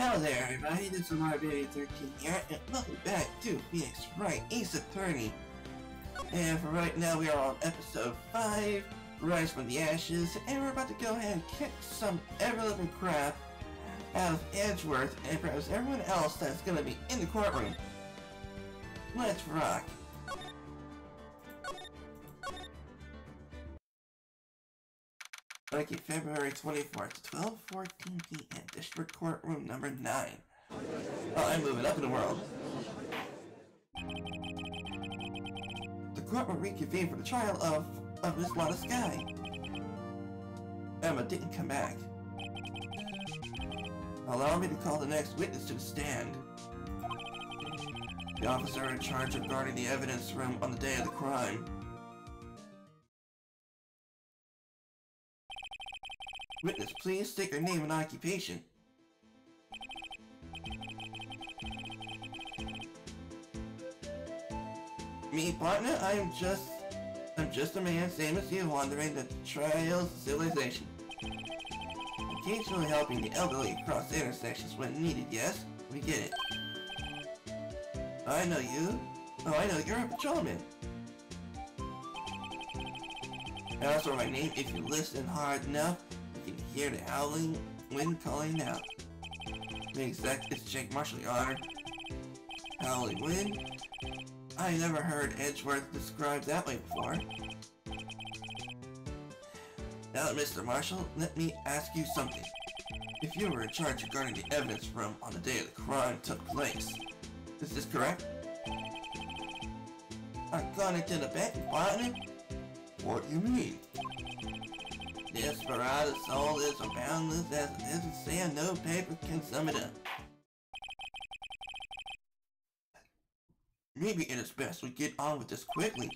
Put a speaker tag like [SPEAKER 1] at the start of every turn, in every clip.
[SPEAKER 1] Hello there, everybody. This is RBA13 here, and welcome back to Phoenix Wright, Ace Attorney. And for right now, we are on episode 5, Rise from the Ashes, and we're about to go ahead and kick some ever-living crap out of Edgeworth and perhaps everyone else that's gonna be in the courtroom. Let's rock. Okay, February 24th, 12:14 p.m. District Courtroom number 9. Oh, I'm moving up in the world. The court will reconvene for the trial of Miss Lana Sky. Emma didn't come back. Allow me to call the next witness to the stand. The officer in charge of guarding the evidence room on the day of the crime. Witness, please state your name and occupation. Me, partner, I'm just a man, same as you, wandering the trails of civilization. Occasionally helping the elderly across intersections when needed, yes? We get it. I know you. Oh, I know, you're a patrolman. I also write my name if you listen hard enough. You can hear the howling wind calling out. The exact is Jake Marshal, Your Honor. Howling wind? I never heard Edgeworth described that way before. Now, Mr. Marshal, let me ask you something. If you were in charge of guarding the evidence room on the day of the crime took place, is this correct? I've gone into the bank, partner? What do you mean? Desperado soul is as boundless as it is in sand, no paper can sum it up. Maybe it is best we get on with this quickly.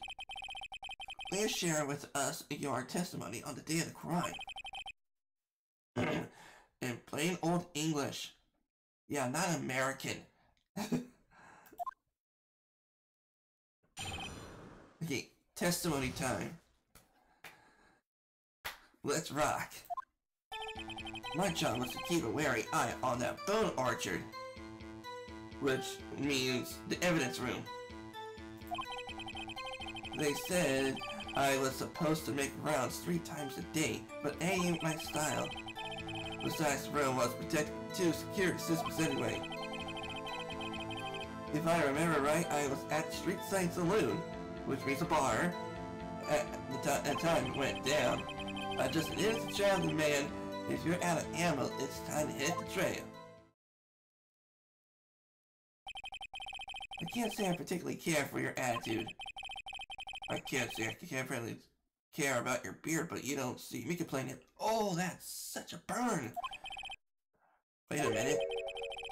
[SPEAKER 1] Please share with us your testimony on the day of the crime. In plain old English. Yeah, not American. Okay, testimony time. Let's rock. My job was to keep a wary eye on that bone orchard, which means the evidence room. They said I was supposed to make rounds 3 times a day, but that ain't my style. Besides, the room was protected with 2 security systems anyway. If I remember right, I was at the Street Side Saloon, which means a bar, at the time it went down. Just an innocent traveling man. If you're out of ammo, it's time to hit the trail. I can't say I particularly care for your attitude. I can't say I really care about your beard, but you don't see me complaining. Oh, that's such a burn! Wait a minute.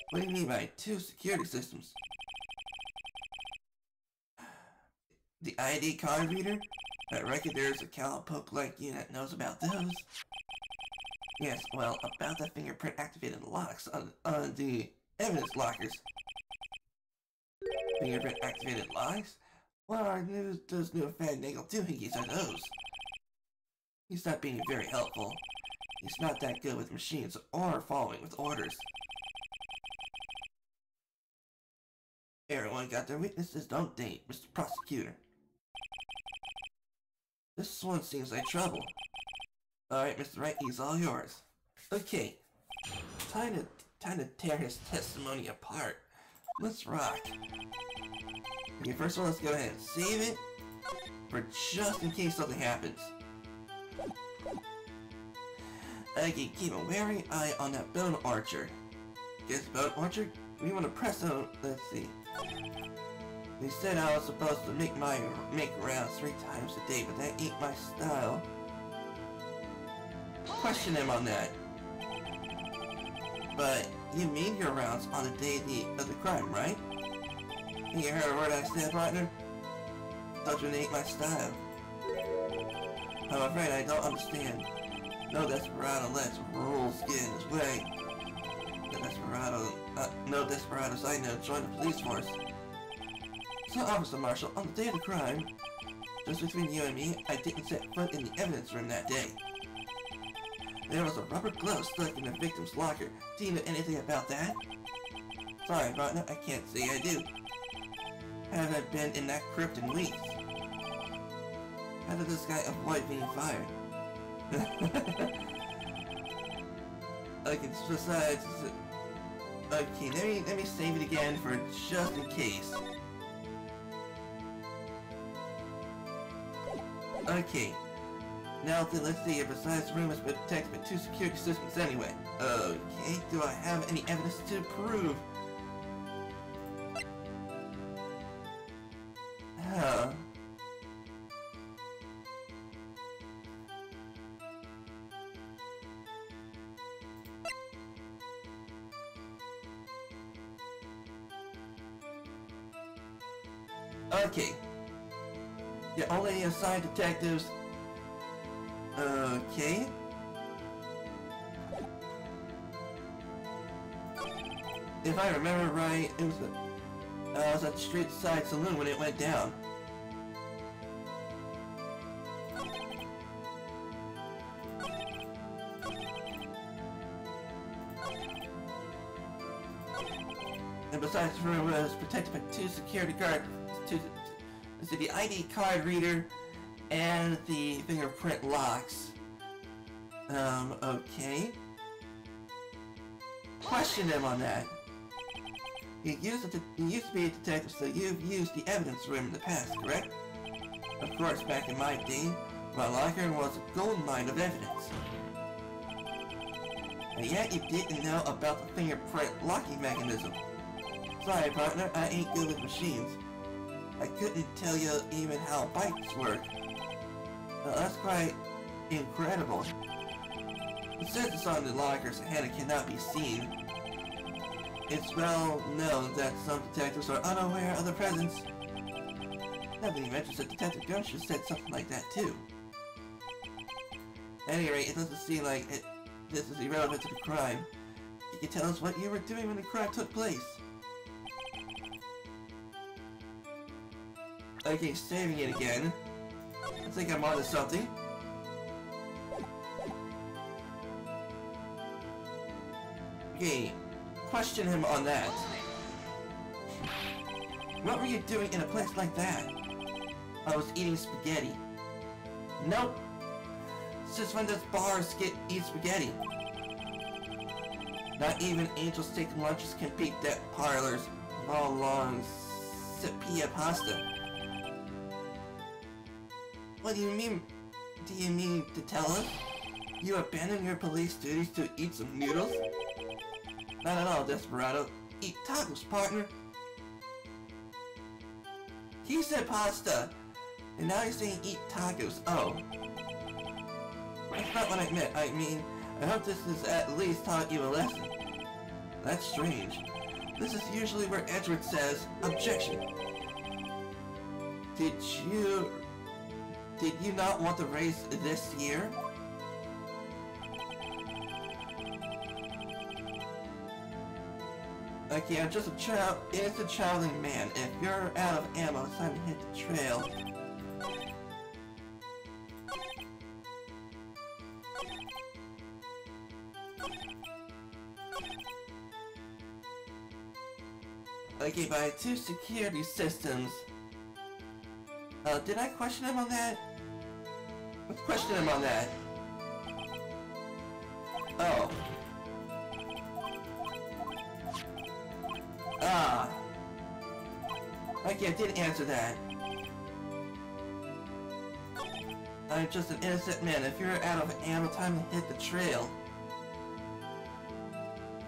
[SPEAKER 1] What do you mean by 2 security systems? The ID card reader? I reckon there's a cowpoke like you that knows about those. Yes, well, about the fingerprint activated locks on the evidence lockers. Fingerprint activated locks? What are those new fangdangle doohickeys are those? He's not being very helpful. He's not that good with machines or following with orders. Everyone got their weaknesses, don't they, Mr. Prosecutor? This one seems like trouble. Alright, Mr. Wright, he's all yours. Okay. Time to tear his testimony apart. Let's rock. Okay, first of all, let's go ahead and save it for just in case something happens. Okay, keep a wary eye on that bone orchard. Guess bone orchard? We want to press on, let's see. They said I was supposed to make rounds 3 times a day, but that ain't my style. Question him on that. But you made your rounds on the day of the crime, right? You heard a word I said, partner? Thought you ain't my style. I'm afraid I don't understand. No desperado lets rules get in his way. No desperados I know join the police force. So, Officer Marshal, on the day of the crime, just between you and me, I didn't set foot in the evidence room that day. There was a rubber glove stuck in the victim's locker. Do you know anything about that? Sorry, partner, I can't say I do. Haven't been in that crypt in weeks. How did this guy avoid being fired? Okay, besides... Okay, let me save it again for just in case. Okay. Now then, let's see. Besides, the room has been protected by 2 security systems anyway. Okay, do I have any evidence to prove? Huh. Okay. You're only assigned detectives. Okay. If I remember right, it was I was at the street side saloon when it went down. And besides, the room was protected by 2 security guards. The ID card reader and the fingerprint locks. Okay. Question him on that. You used to be a detective, so you've used the evidence room in the past, correct? Of course, back in my day, my locker was a goldmine of evidence. And yet you didn't know about the fingerprint locking mechanism. Sorry, partner, I ain't good with machines. I couldn't tell you even how bikes work. That's quite incredible. The sensors on the locker's head cannot be seen. It's well known that some detectives are unaware of their presence. Nobody mentions that Detective Gumshoe said something like that too. At any rate, it doesn't seem like this is irrelevant to the crime. You can tell us what you were doing when the crime took place. Okay, saving it again. I think I'm onto something. Okay, question him on that. What were you doing in a place like that? I was eating spaghetti. Nope. Since when does bars eat spaghetti? Not even angels taking lunches can beat that parlor's long sepia pasta. What do you mean? Do you mean to tell us? You abandoned your police duties to eat some noodles? Not at all, Desperado. Eat tacos, partner. He said pasta, and now he's saying eat tacos. Oh. That's not what I meant. I mean, I hope this has at least taught you a lesson. That's strange. This is usually where Edward says, objection. Did you not want the race this year? Okay, I'm just a child, innocent childing man. If you're out of ammo, it's time to hit the trail. Okay, by 2 security systems. Did I question him on that? Let's question him on that. Oh. Ah. Okay, I did answer that. I'm just an innocent man. If you're out of ammo, time to hit the trail.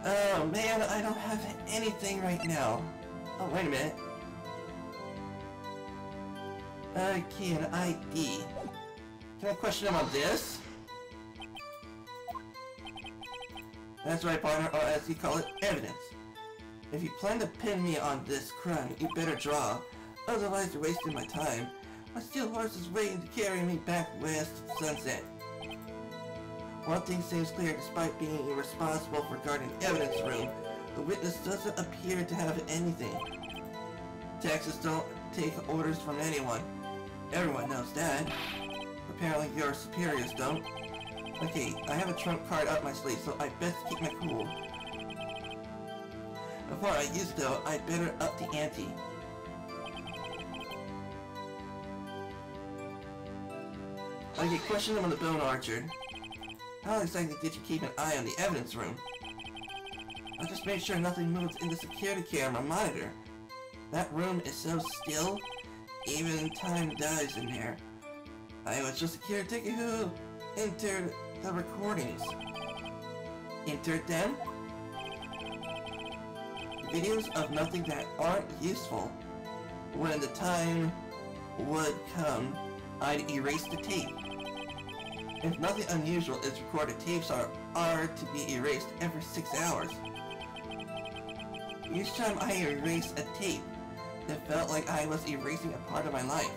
[SPEAKER 1] Oh man, I don't have anything right now. Oh, wait a minute. Okay, an ID. Can I question him on this? That's right, partner, or as you call it, evidence. If you plan to pin me on this crime, you better draw. Otherwise, you're wasting my time. My steel horse is waiting to carry me back west to sunset. One thing seems clear, despite being irresponsible for guarding the evidence room, the witness doesn't appear to have anything. Texas don't take orders from anyone. Everyone knows that. Apparently your superiors don't. Okay, I have a trump card up my sleeve, so I best keep my cool. Before I use it though, I better up the ante. Okay, question on the Bone Archer. How exactly did you keep an eye on the evidence room? I just made sure nothing moves in the security camera monitor. That room is so still, even time dies in there. I was just a caretaker who entered the recordings. Entered them? Videos of nothing that aren't useful. When the time would come, I'd erase the tape. If nothing unusual is recorded, tapes are to be erased every 6 hours. Each time I erased a tape, it felt like I was erasing a part of my life.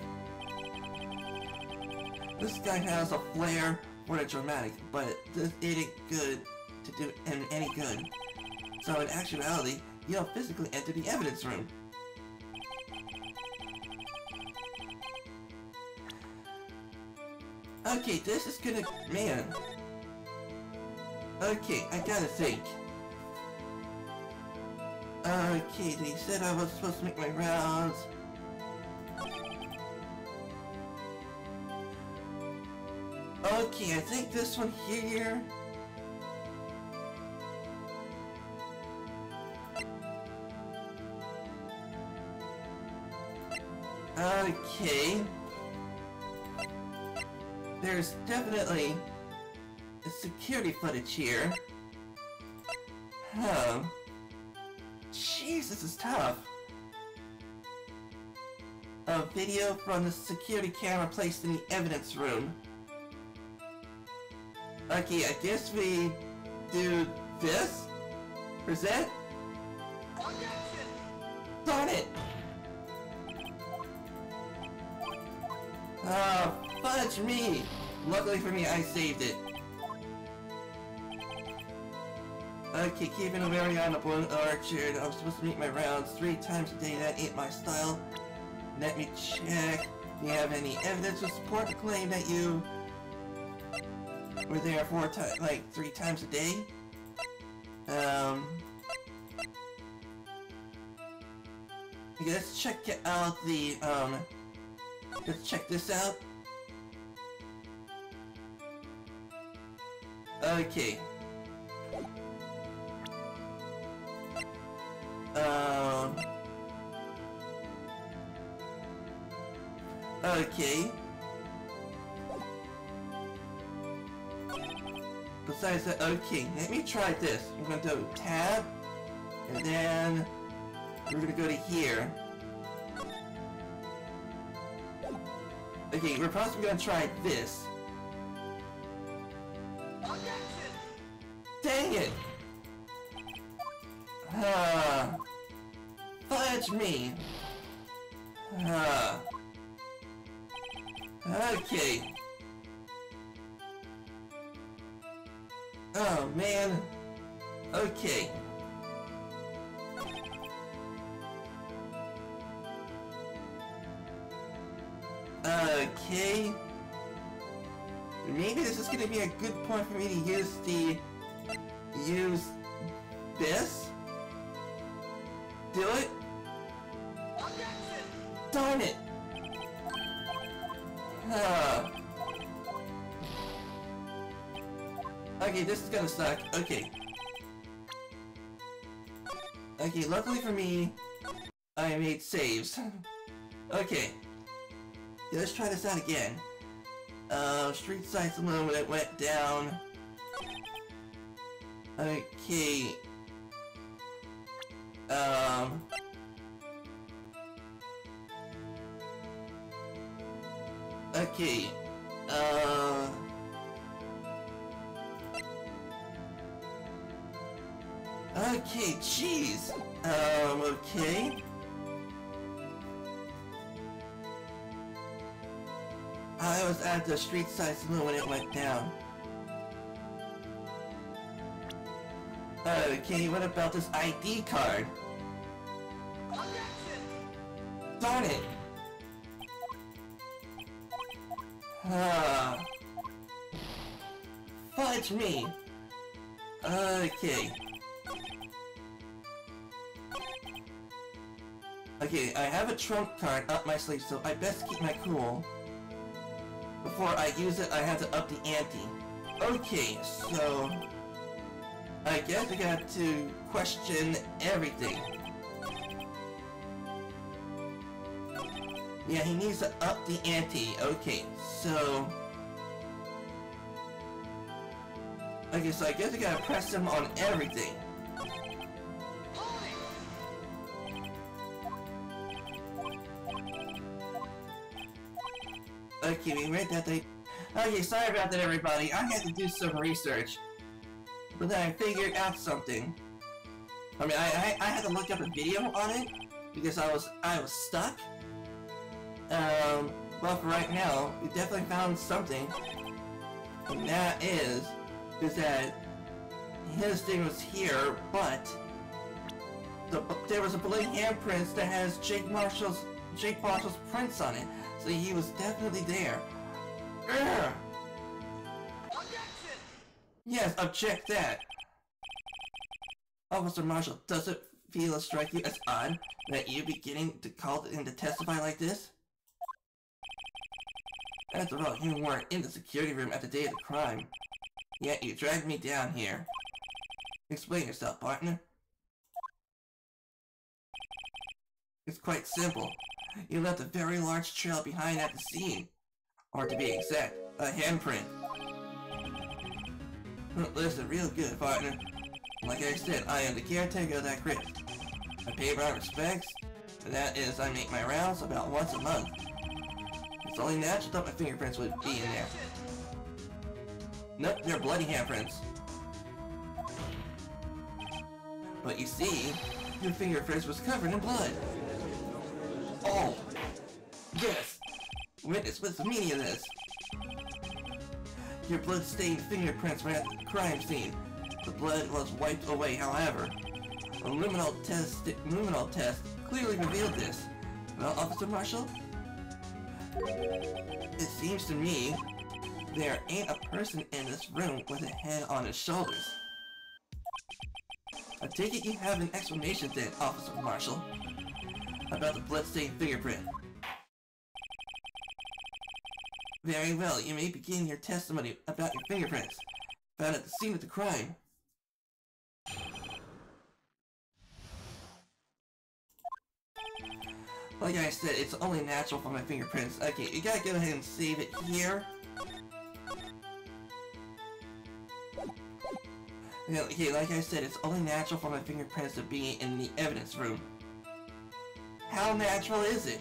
[SPEAKER 1] This guy has a flair for the dramatic, but this isn't good to do him any good. So in actuality, you'll physically enter the evidence room. Okay, this is gonna... man. Okay, I gotta think. Okay, they said I was supposed to make my rounds. Okay, I think this one here... Okay... There's definitely a security footage here. Huh. Jeez, this is tough. A video from the security camera placed in the evidence room. Okay, I guess we do this? Present? Darn it! Oh, fudge me! Luckily for me, I saved it. Okay, keeping a wary eye on the Bone Archer. I'm supposed to make my rounds 3 times a day. That ain't my style. Let me check. Do you have any evidence to support the claim that you were there 3 times a day? Okay, let's check out the, let's check this out. Okay. Okay. Besides that, okay, let me try this. I'm gonna do tab, and then we're gonna go to here. Okay, we're possibly gonna try this. Dang it! Fudge me! Okay. Oh man. Okay. Okay. Maybe this is gonna be a good point for me to use this? Do it? Darn it! Okay, this is gonna suck. Okay. Okay, luckily for me, I made saves. Okay. Yeah, let's try this out again. Street side saloon when it went down. Okay. Okay. Okay, jeez. Okay. I was at the street side saloon when it went down. Okay, what about this ID card? Darn it! Fudge me! Okay. Okay, I have a trump card up my sleeve, so I best keep my cool. Before I use it, I have to up the ante. Okay, so... I guess I got to question everything. Yeah, he needs to up the ante. Okay, so... Okay, so I guess I gotta press him on everything. Okay, we read that they... Okay, sorry about that, everybody. I had to do some research. But then I figured out something. I mean, I had to look up a video on it because I was stuck. But for right now, we definitely found something. And that is that his thing was here, but there was a bloody handprint that has Jake Marshall's prints on it. So he was definitely there. Urgh! Objection! Yes, object that. Officer Marshall, does it strike you as odd that you beginning to call in to testify like this? After all, you weren't in the security room at the day of the crime. Yet you dragged me down here. Explain yourself, partner. It's quite simple. You left a very large trail behind at the scene. Or to be exact, a handprint. Listen real good, partner. Like I said, I am the caretaker of that crypt. I pay my respects, and that is I make my rounds about once a month. It's only natural that my fingerprints would be in there. Nope, they're bloody handprints. But you see, your fingerprints was covered in blood. Oh! Yes! Witness, what's the meaning of this? Your blood-stained fingerprints were at the crime scene. The blood was wiped away, however. A luminal test clearly revealed this. Well, Officer Marshall? It seems to me there ain't a person in this room with a head on his shoulders. I take it you have an explanation then, Officer Marshall, about the blood-stained fingerprint. Very well, you may begin your testimony about your fingerprints found at the scene of the crime. Like I said, it's only natural for my fingerprints. Okay, you gotta go ahead and save it here. Okay, like I said, it's only natural for my fingerprints to be in the evidence room. How natural is it?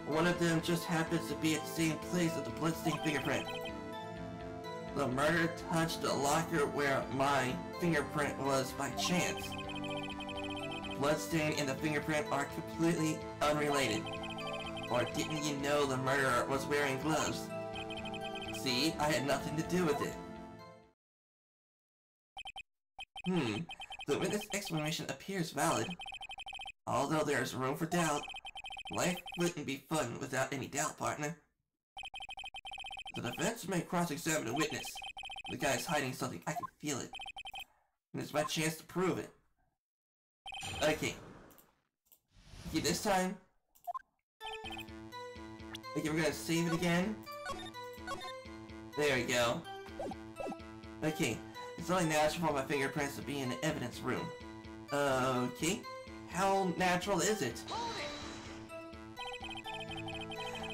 [SPEAKER 1] One of them just happens to be at the same place as the bloodstained fingerprint. The murderer touched the locker where my fingerprint was by chance. Bloodstain and the fingerprint are completely unrelated. Or didn't you know the murderer was wearing gloves? See, I had nothing to do with it. The witness explanation appears valid. Although there is room for doubt, life wouldn't be fun without any doubt, partner. The defense may cross-examine a witness. The guy's hiding something, I can feel it. And it's my chance to prove it. Okay. Okay, this time... Okay, we're gonna save it again. There we go. Okay. It's only natural for my fingerprints to be in the evidence room. Okay. How natural is it?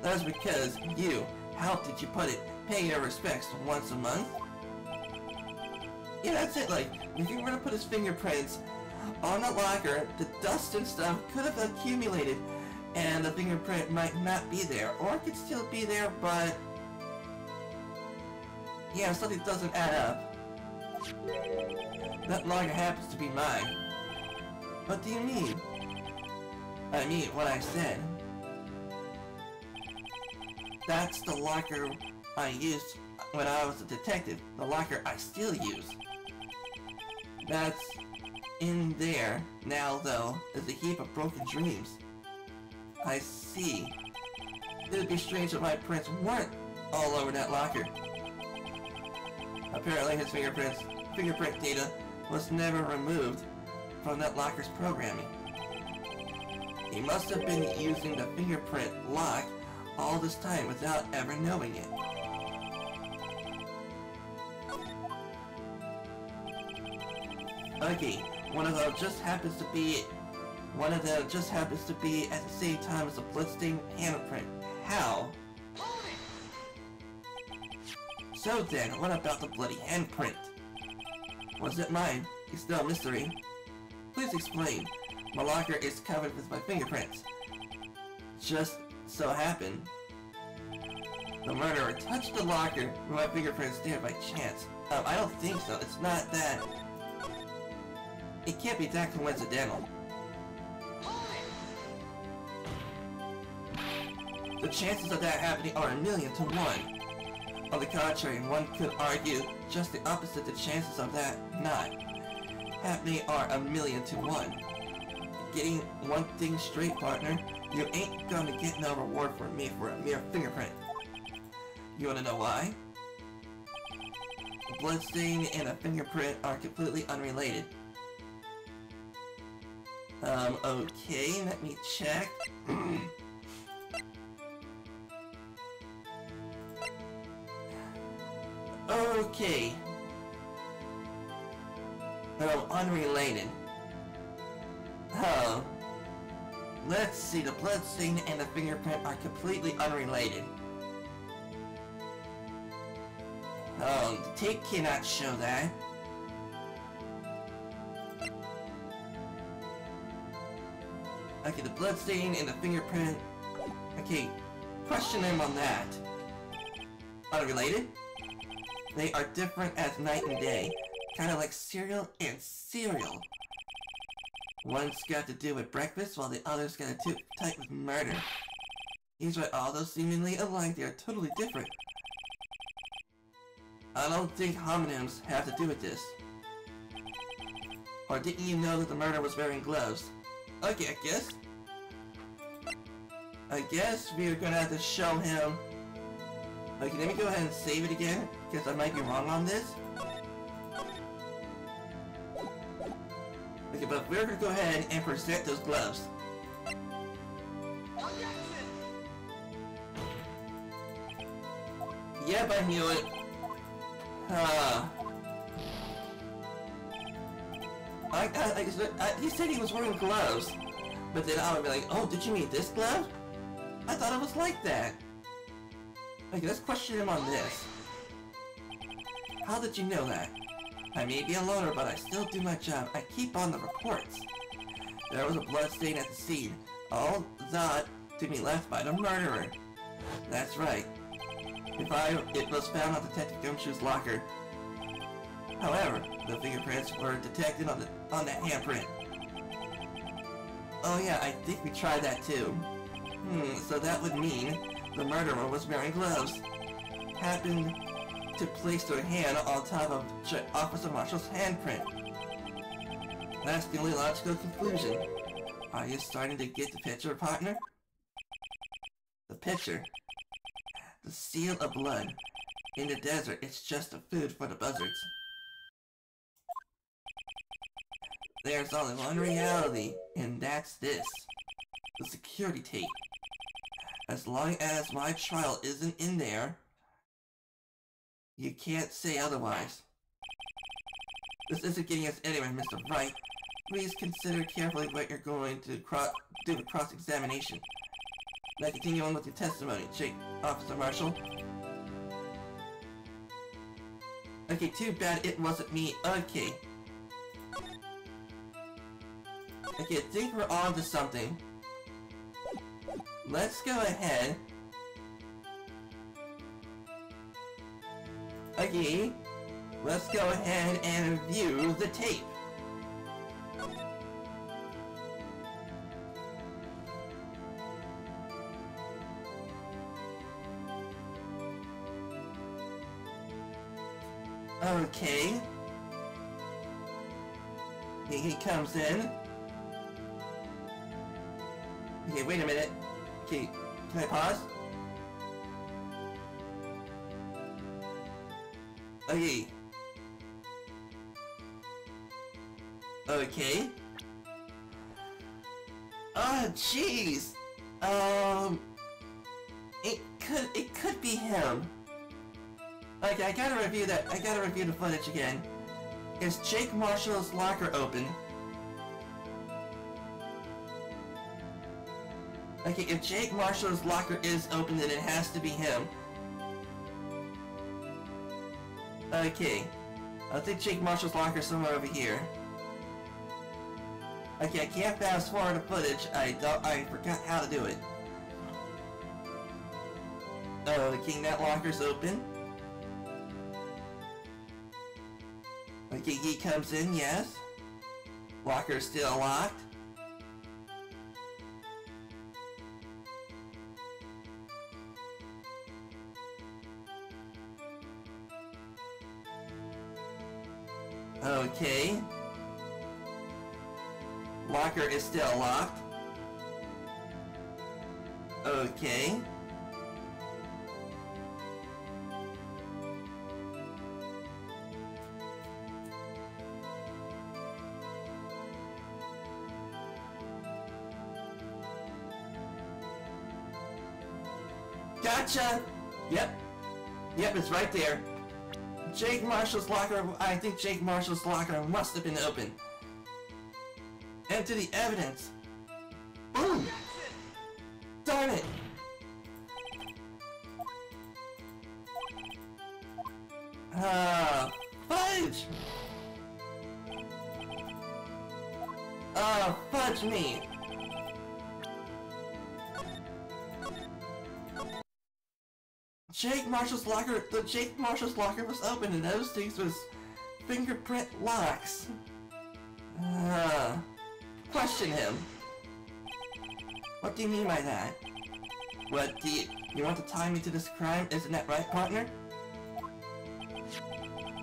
[SPEAKER 1] That's because you, how did you put it, pay your respects once a month? Yeah, that's it, like, if you were to put his fingerprints on the locker, the dust and stuff could have accumulated, and the fingerprint might not be there, or it could still be there, but... yeah, something doesn't add up. That locker happens to be mine. What do you mean? I mean what I said. That's the locker I used when I was a detective. The locker I still use. That's in there now, though, is a heap of broken dreams. I see. It would be strange if my prints weren't all over that locker. Apparently his fingerprint data was never removed from that locker's programming. He must have been using the fingerprint lock all this time without ever knowing it. Okay, one of them just happens to be at the same time as the bloodstained handprint. How? So then, what about the bloody handprint? Was it mine? It's still a mystery. Please explain. My locker is covered with my fingerprints. Just so happened the murderer touched the locker with my fingerprints there by chance. I don't think so. It's not that. It can't be that coincidental. The chances of that happening are 1,000,000 to 1. On the contrary, one could argue just the opposite. The chances of that not happening are 1,000,000 to 1. Getting one thing straight, partner. You ain't gonna get no reward from me for a mere fingerprint. You wanna know why? A bloodstain and a fingerprint are completely unrelated. Okay, let me check. Okay. Unrelated. Oh. Let's see, the bloodstain and the fingerprint are completely unrelated. Oh, the tape cannot show that. Okay, the bloodstain and the fingerprint. Okay, question him on that. Unrelated? They are different as night and day. Kinda like cereal and cereal. One's got to do with breakfast, while the other's got to do with murder. He's right, although seemingly alike, they are totally different. I don't think homonyms have to do with this. Or didn't you know that the murderer was wearing gloves? Okay, I guess we're gonna have to show him. Okay, let me go ahead and save it again, because I might be wrong on this. Okay, but we're gonna go ahead and present those gloves. Yep, I knew it. He said he was wearing gloves, but then I would be like, oh, did you mean this glove? I thought it was like that. Okay, let's question him on this. How did you know that? I may be a loner, but I still do my job. I keep on the reports. There was a bloodstain at the scene. All that to be left by the murderer. That's right. It was found on Detective Gumshoe's locker. However, the fingerprints were detected on the handprint. Oh yeah, I think we tried that too. So that would mean the murderer was wearing gloves. Happened to place their hand on top of Officer Marshal's handprint. That's the only logical conclusion. Are you starting to get the picture, partner? The picture. The seal of blood. In the desert, it's just a food for the buzzards. There's only one reality, and that's this. The security tape. As long as my trial isn't in there, you can't say otherwise. This isn't getting us anywhere, Mr. Wright. Please consider carefully what you're going to do with cross-examination. Now continue on with your testimony, Officer Marshal. Okay, too bad it wasn't me. Okay. Okay, I think we're on to something. Let's go ahead. Okay, let's go ahead and review the tape. Okay. He comes in. Okay, wait a minute. Okay, can I pause? Okay, Okay. Oh, jeez. It could be him. Okay, I gotta review the footage again. Is Jake Marshall's locker open? Okay, if Jake Marshall's locker is open, then it has to be him. Okay. I think Jake Marshall's locker is somewhere over here. Okay, I can't fast forward the footage. I forgot how to do it. Okay, that locker's open. Okay, he comes in, yes. Locker's still locked. Okay. Locker is still locked. Okay. Gotcha! Yep. Yep, it's right there. Jake Marshall's locker, I think Jake Marshall's locker must have been open. Enter the evidence. Boom! Darn it! Fudge! Fudge me! Jake Marshall's locker, the Jake Marshall's locker was open and those things was fingerprint locks. Question him. What do you mean by that? What do you want to tie me to this crime? Isn't that right, partner?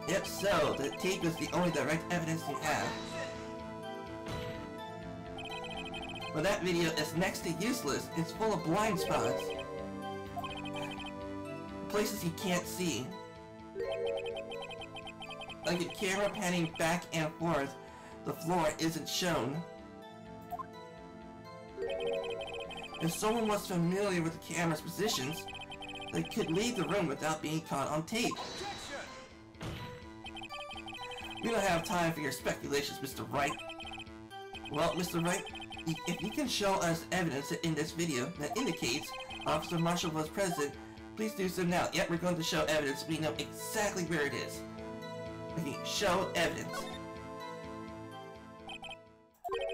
[SPEAKER 1] If so, the tape is the only direct evidence you have. But that video is next to useless. It's full of blind spots. Places you can't see. Like a camera panning back and forth, the floor isn't shown. If someone was familiar with the camera's positions, they could leave the room without being caught on tape. We don't have time for your speculations, Mr. Wright. Well, Mr. Wright, if you can show us evidence in this video that indicates Officer Marshall was present, please do so now. Yep, we're going to show evidence. We know exactly where it is. Okay, show evidence.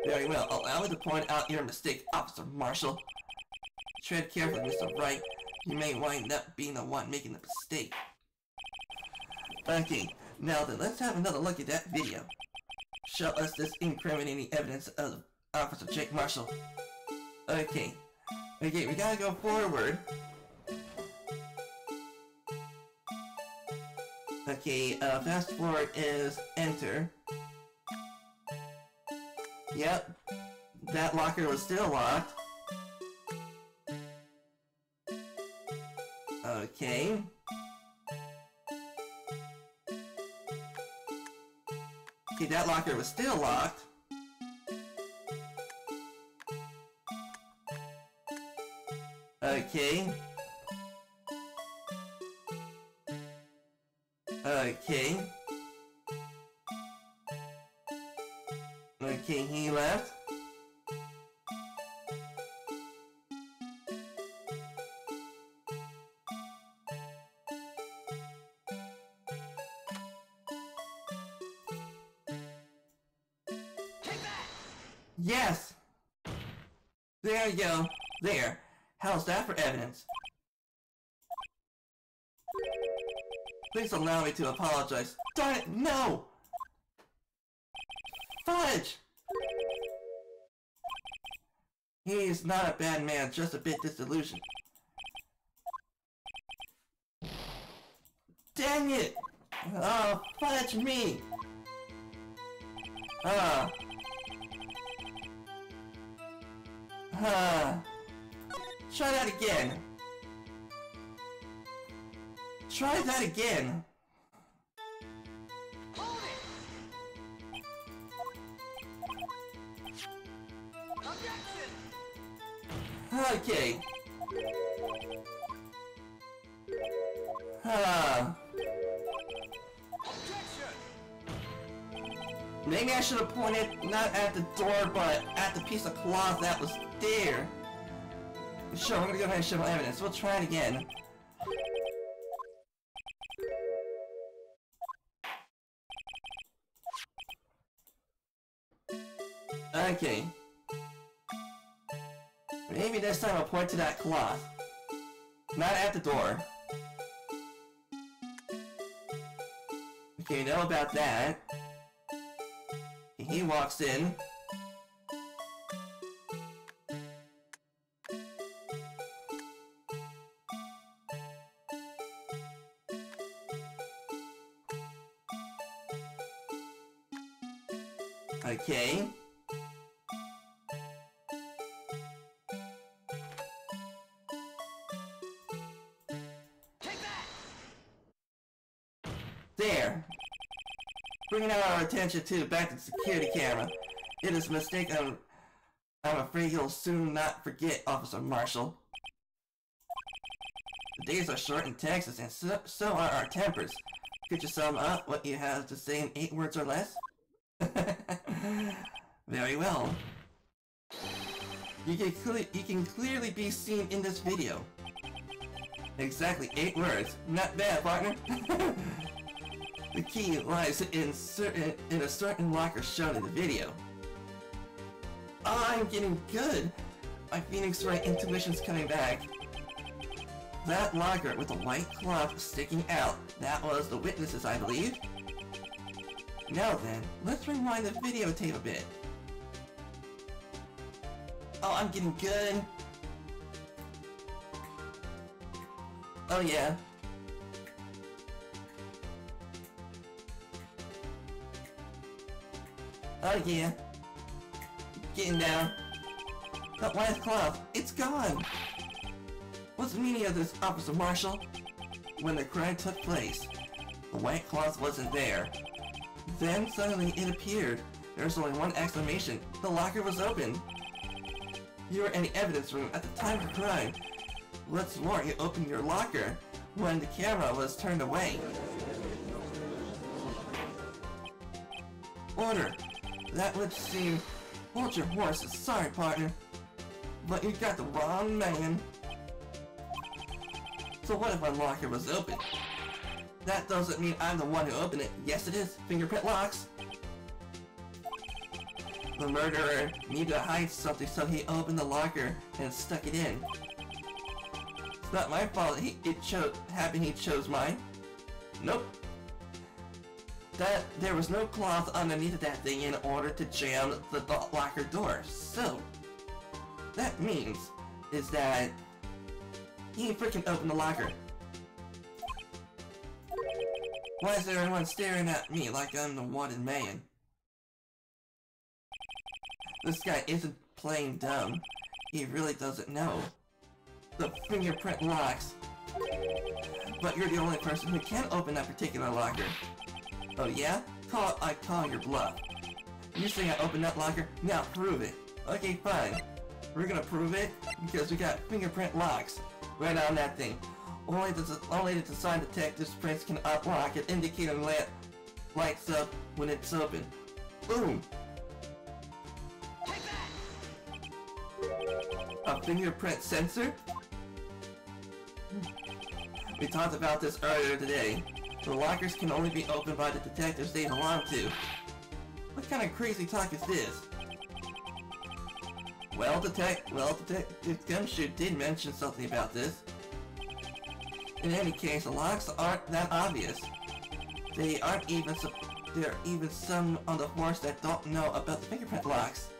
[SPEAKER 1] Very well. Allow me to point out your mistake, Officer Marshall. Tread carefully, Mr. Wright. You may wind up being the one making the mistake. Okay, now then, let's have another look at that video. Show us this incriminating evidence of Officer Jake Marshall. Okay. Okay, we gotta go forward. Okay, fast forward is enter. Yep. That locker was still locked. Okay. Okay, that locker was still locked. Okay. Okay. Okay, he left. Yes! There you go. There. How's that for evidence? Please allow me to apologize. Darn it, no! Fudge! He is not a bad man, just a bit disillusioned. Dang it! Oh, fudge me! Try that again. Try that again. Okay. Maybe I should have pointed not at the door, but at the piece of cloth that was there. Sure, we're gonna go ahead and show my evidence. We'll try it again. Okay. Maybe this time I'll point to that cloth. Not at the door. Okay, know about that. He walks in. Okay. There. Bringing our attention to back to the security camera. It is a mistake I'm afraid you'll soon not forget, Officer Marshal. The days are short in Texas, and so are our tempers. Could you sum up what you have to say in 8 words or less? Very well. You can clearly be seen in this video. Exactly 8 words. Not bad, partner. The key lies in a certain locker shown in the video. Oh, I'm getting good! My Phoenix Wright intuition's coming back. That locker with the white cloth sticking out, that was the witnesses, I believe. Now then, let's rewind the videotape a bit. Oh, I'm getting good. Oh yeah. Oh yeah. Getting down. That white cloth, it's gone! What's the meaning of this, Officer Marshal? When the crime took place, the white cloth wasn't there. Then suddenly it appeared. There's only one explanation. The locker was open. You were in the evidence room at the time of the crime. What's more, you opened your locker when the camera was turned away. Order. That would seem... Hold your horses. Sorry, partner. But you got the wrong man. So what if my locker was open? That doesn't mean I'm the one who opened it. Yes, it is. Fingerprint locks. The murderer needed to hide something, so he opened the locker and stuck it in. It's not my fault he chose mine. Nope. There was no cloth underneath of that thing in order to jam the locker door. So, that means is that he freaking opened the locker. Why is everyone staring at me like I'm the wanted man? This guy isn't playing dumb. He really doesn't know. The fingerprint locks. But you're the only person who can open that particular locker. Oh yeah? I call your bluff. You say I opened that locker? Now prove it. Okay, fine. We're gonna prove it because we got fingerprint locks right on that thing. Only the design detective's prints can unlock an indicator lamp lights up when it's open. Boom! A fingerprint sensor? We talked about this earlier today. The lockers can only be opened by the detectives they belong to. What kind of crazy talk is this? Well, Detective Gumshoe did mention something about this. In any case, the locks aren't that obvious. There are even some on the force that don't know about the fingerprint locks.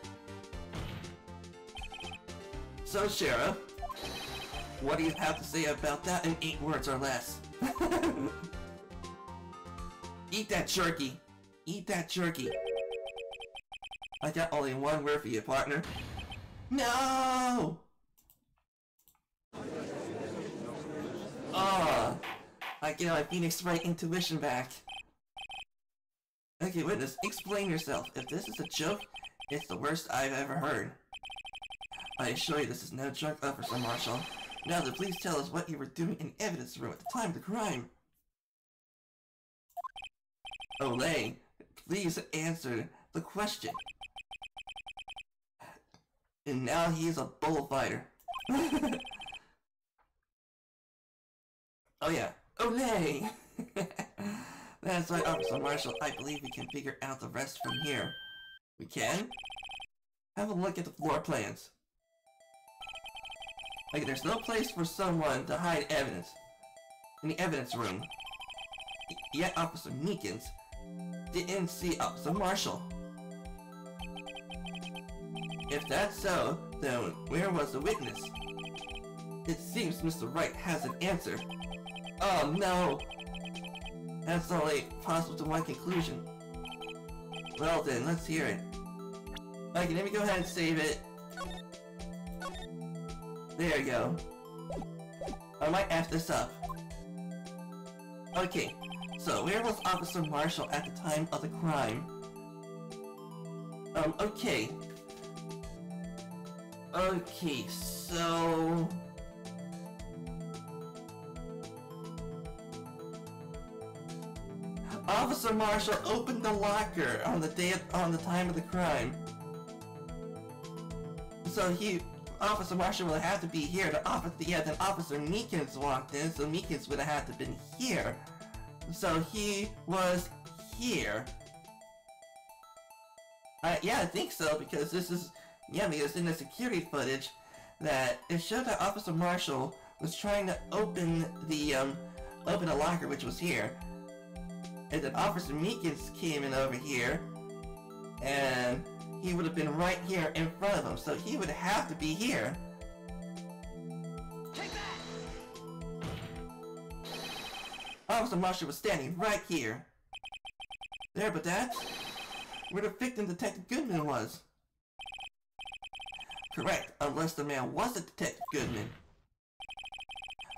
[SPEAKER 1] So, Sheriff, what do you have to say about that in 8 words or less? Eat that jerky. Eat that jerky. I got only one word for you, partner. No! Oh, I get my Phoenix Wright intuition back. Okay, witness, explain yourself. If this is a joke, it's the worst I've ever heard. I assure you this is no joke, Officer Marshal. Now then, please tell us what you were doing in the evidence room at the time of the crime. Olay, please answer the question. And now he is a bullfighter. Oh yeah, Olay! That's right, Officer Marshal. I believe we can figure out the rest from here. We can? Have a look at the floor plans. Like, there's no place for someone to hide evidence in the evidence room. Yet Officer Meekins didn't see Officer Marshal. If that's so, then where was the witness? It seems Mr. Wright has an answer. Oh no! That's only possible to one conclusion. Well then, let's hear it. Okay, let me go ahead and save it. There you go. I might F this up. Okay, so where was Officer Marshal at the time of the crime? Okay. Okay, so... Officer Marshal opened the locker on the time of the crime. So Officer Marshal would have to be here. Then Officer Meekins walked in, so Meekins would have had to been here. So he was here. Yeah, I think so, because this is, because in the security footage, that it showed that Officer Marshal was trying to open the locker, which was here. And then Officer Meekins came in over here, and he would have been right here in front of him, so he would have to be here. Take that! Officer Marshal was standing right here. There, but that's where the victim, Detective Goodman, was. Correct, unless the man wasn't Detective Goodman.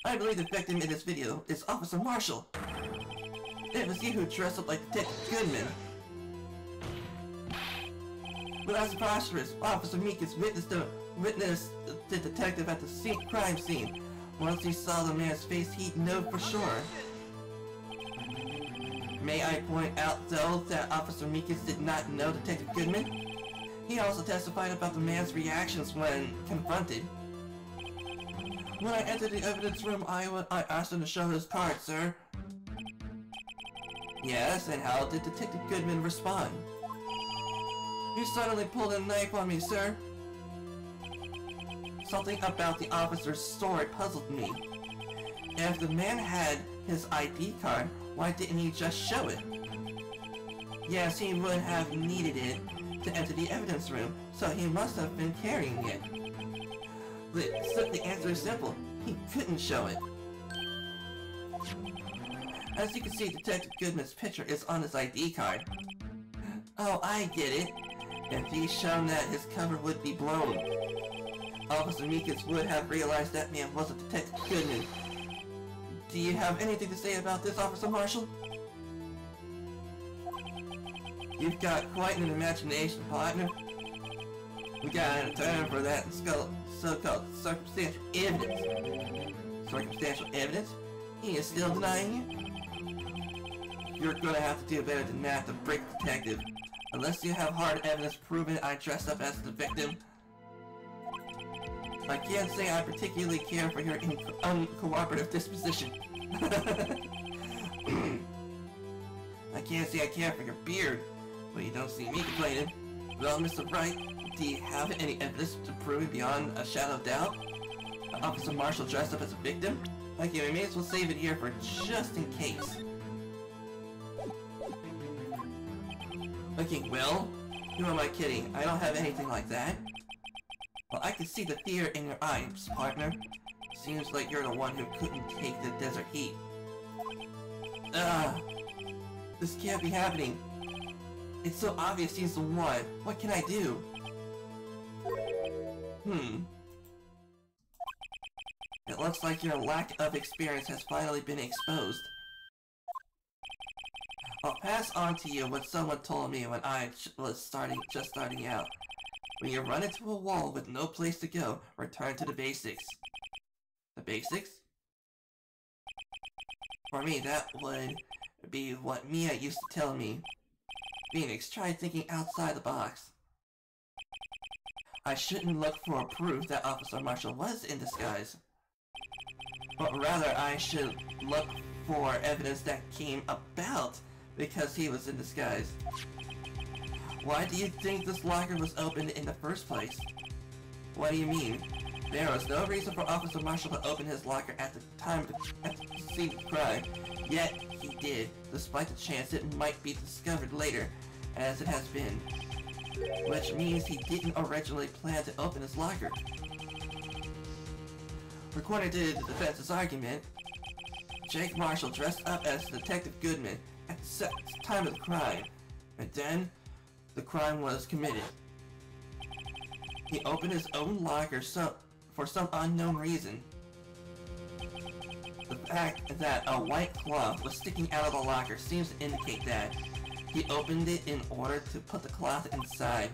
[SPEAKER 1] I believe the victim in this video is Officer Marshal. It was you who dressed up like Detective Goodman. But that's preposterous. Officer Meekins witnessed the detective at the crime scene. Once he saw the man's face, he'd know for sure. May I point out, though, that Officer Meekins did not know Detective Goodman? He also testified about the man's reactions when confronted. When I entered the evidence room, I asked him to show his card, sir. Yes, and how did Detective Goodman respond? You suddenly pulled a knife on me, sir. Something about the officer's story puzzled me. If the man had his ID card, why didn't he just show it? Yes, he would have needed it to enter the evidence room, so he must have been carrying it. The answer is simple. He couldn't show it. As you can see, Detective Goodman's picture is on his ID card. Oh, I get it. If he's shown that, his cover would be blown. Officer Meekins would have realized that man wasn't Detective Goodman. Do you have anything to say about this, Officer Marshal? You've got quite an imagination, partner. We got a term for that so-called circumstantial evidence. Circumstantial evidence? He is still denying you? You're gonna have to do better than that to break the detective. Unless you have hard evidence proving I dressed up as the victim. I can't say I particularly care for your uncooperative disposition. I can't say I care for your beard, but you don't see me complaining. Well, Mr. Wright, do you have any evidence to prove it beyond a shadow of doubt? Officer Marshal dressed up as a victim? Okay, we may as well save it here for just in case. Okay, well, who am I kidding? I don't have anything like that. Well, I can see the fear in your eyes, partner. Seems like you're the one who couldn't take the desert heat. This can't be happening. It's so obvious he's the one. What can I do? It looks like your lack of experience has finally been exposed. I'll pass on to you what someone told me when I was just starting out. When you run into a wall with no place to go, return to the basics. The basics? For me, that would be what Mia used to tell me. Phoenix, try thinking outside the box. I shouldn't look for proof that Officer Marshall was in disguise, but rather I should look for evidence that came about because he was in disguise. Why do you think this locker was opened in the first place? What do you mean? There was no reason for Officer Marshall to open his locker at the time at the scene of the crime, yet he did, despite the chance it might be discovered later, as it has been. Which means he didn't originally plan to open his locker. According to the defense's argument, Jake Marshall dressed up as Detective Goodman at the time of the crime, and then the crime was committed. He opened his own locker for some unknown reason. The fact that a white cloth was sticking out of the locker seems to indicate that he opened it in order to put the cloth inside.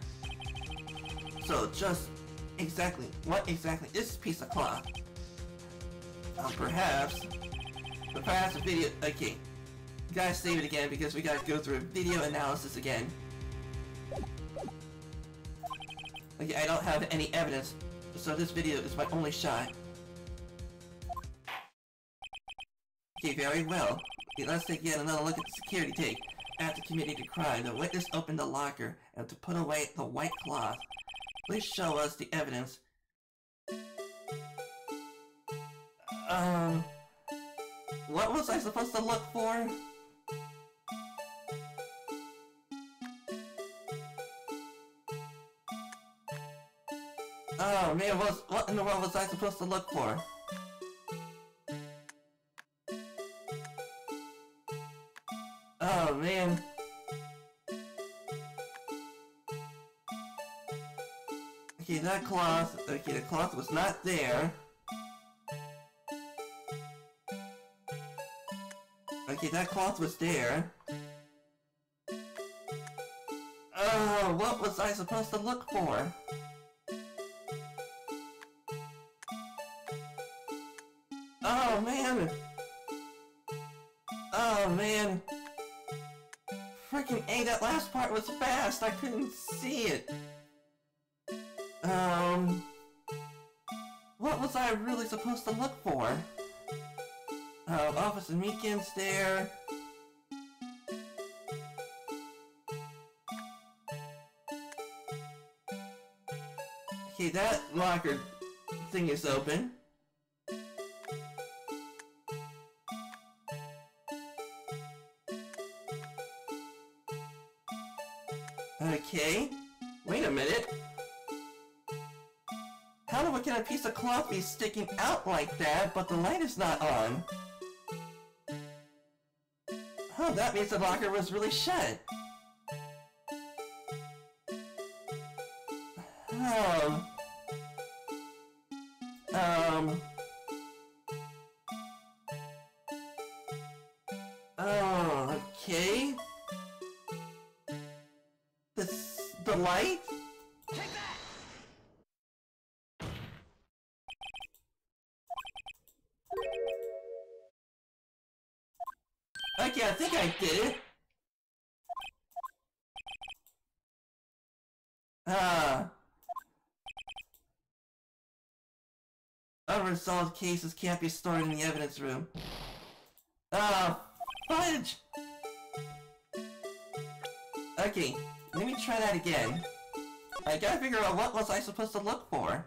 [SPEAKER 1] So just what exactly is this piece of cloth? Perhaps a video. Okay, guys, save it again because we gotta go through a video analysis again. Okay, I don't have any evidence, so this video is my only shot. Okay, very well. Okay, let's take yet another look at the security tape. After committing the crime, the witness opened the locker and to put away the white cloth. Please show us the evidence. What was I supposed to look for? Oh man, what in the world was I supposed to look for? Oh man. Okay, that cloth, okay, the cloth was not there. Okay, that cloth was there. Oh, what was I supposed to look for? Oh man! Oh man! Freaking A, that last part was fast, I couldn't see it. What was I really supposed to look for? Officer Meekin's there. Okay, that locker thing is open. Okay, wait a minute. How can a piece of cloth be sticking out like that, but the light is not on? Oh, that means the locker was really shut. Oh, okay. The light? Take that! Okay, I think I did it. Unresolved cases can't be stored in the evidence room. Fudge! Okay, let me try that again. I gotta figure out what was I supposed to look for.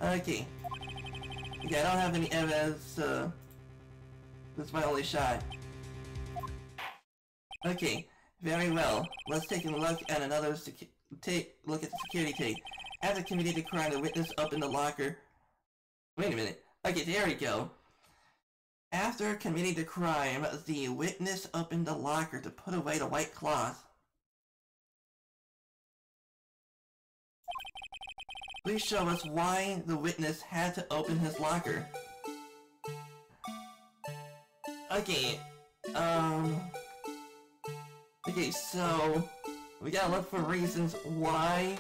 [SPEAKER 1] Okay. Okay, I don't have any evidence, that's my only shot. Okay, very well. Let's take a look at another look at the security tape. After committing the crime, the witness opened the locker. Wait a minute. Okay, there we go. After committing the crime, the witness opened the locker to put away the white cloth. Please show us why the witness had to open his locker. Okay, okay, so we gotta look for reasons why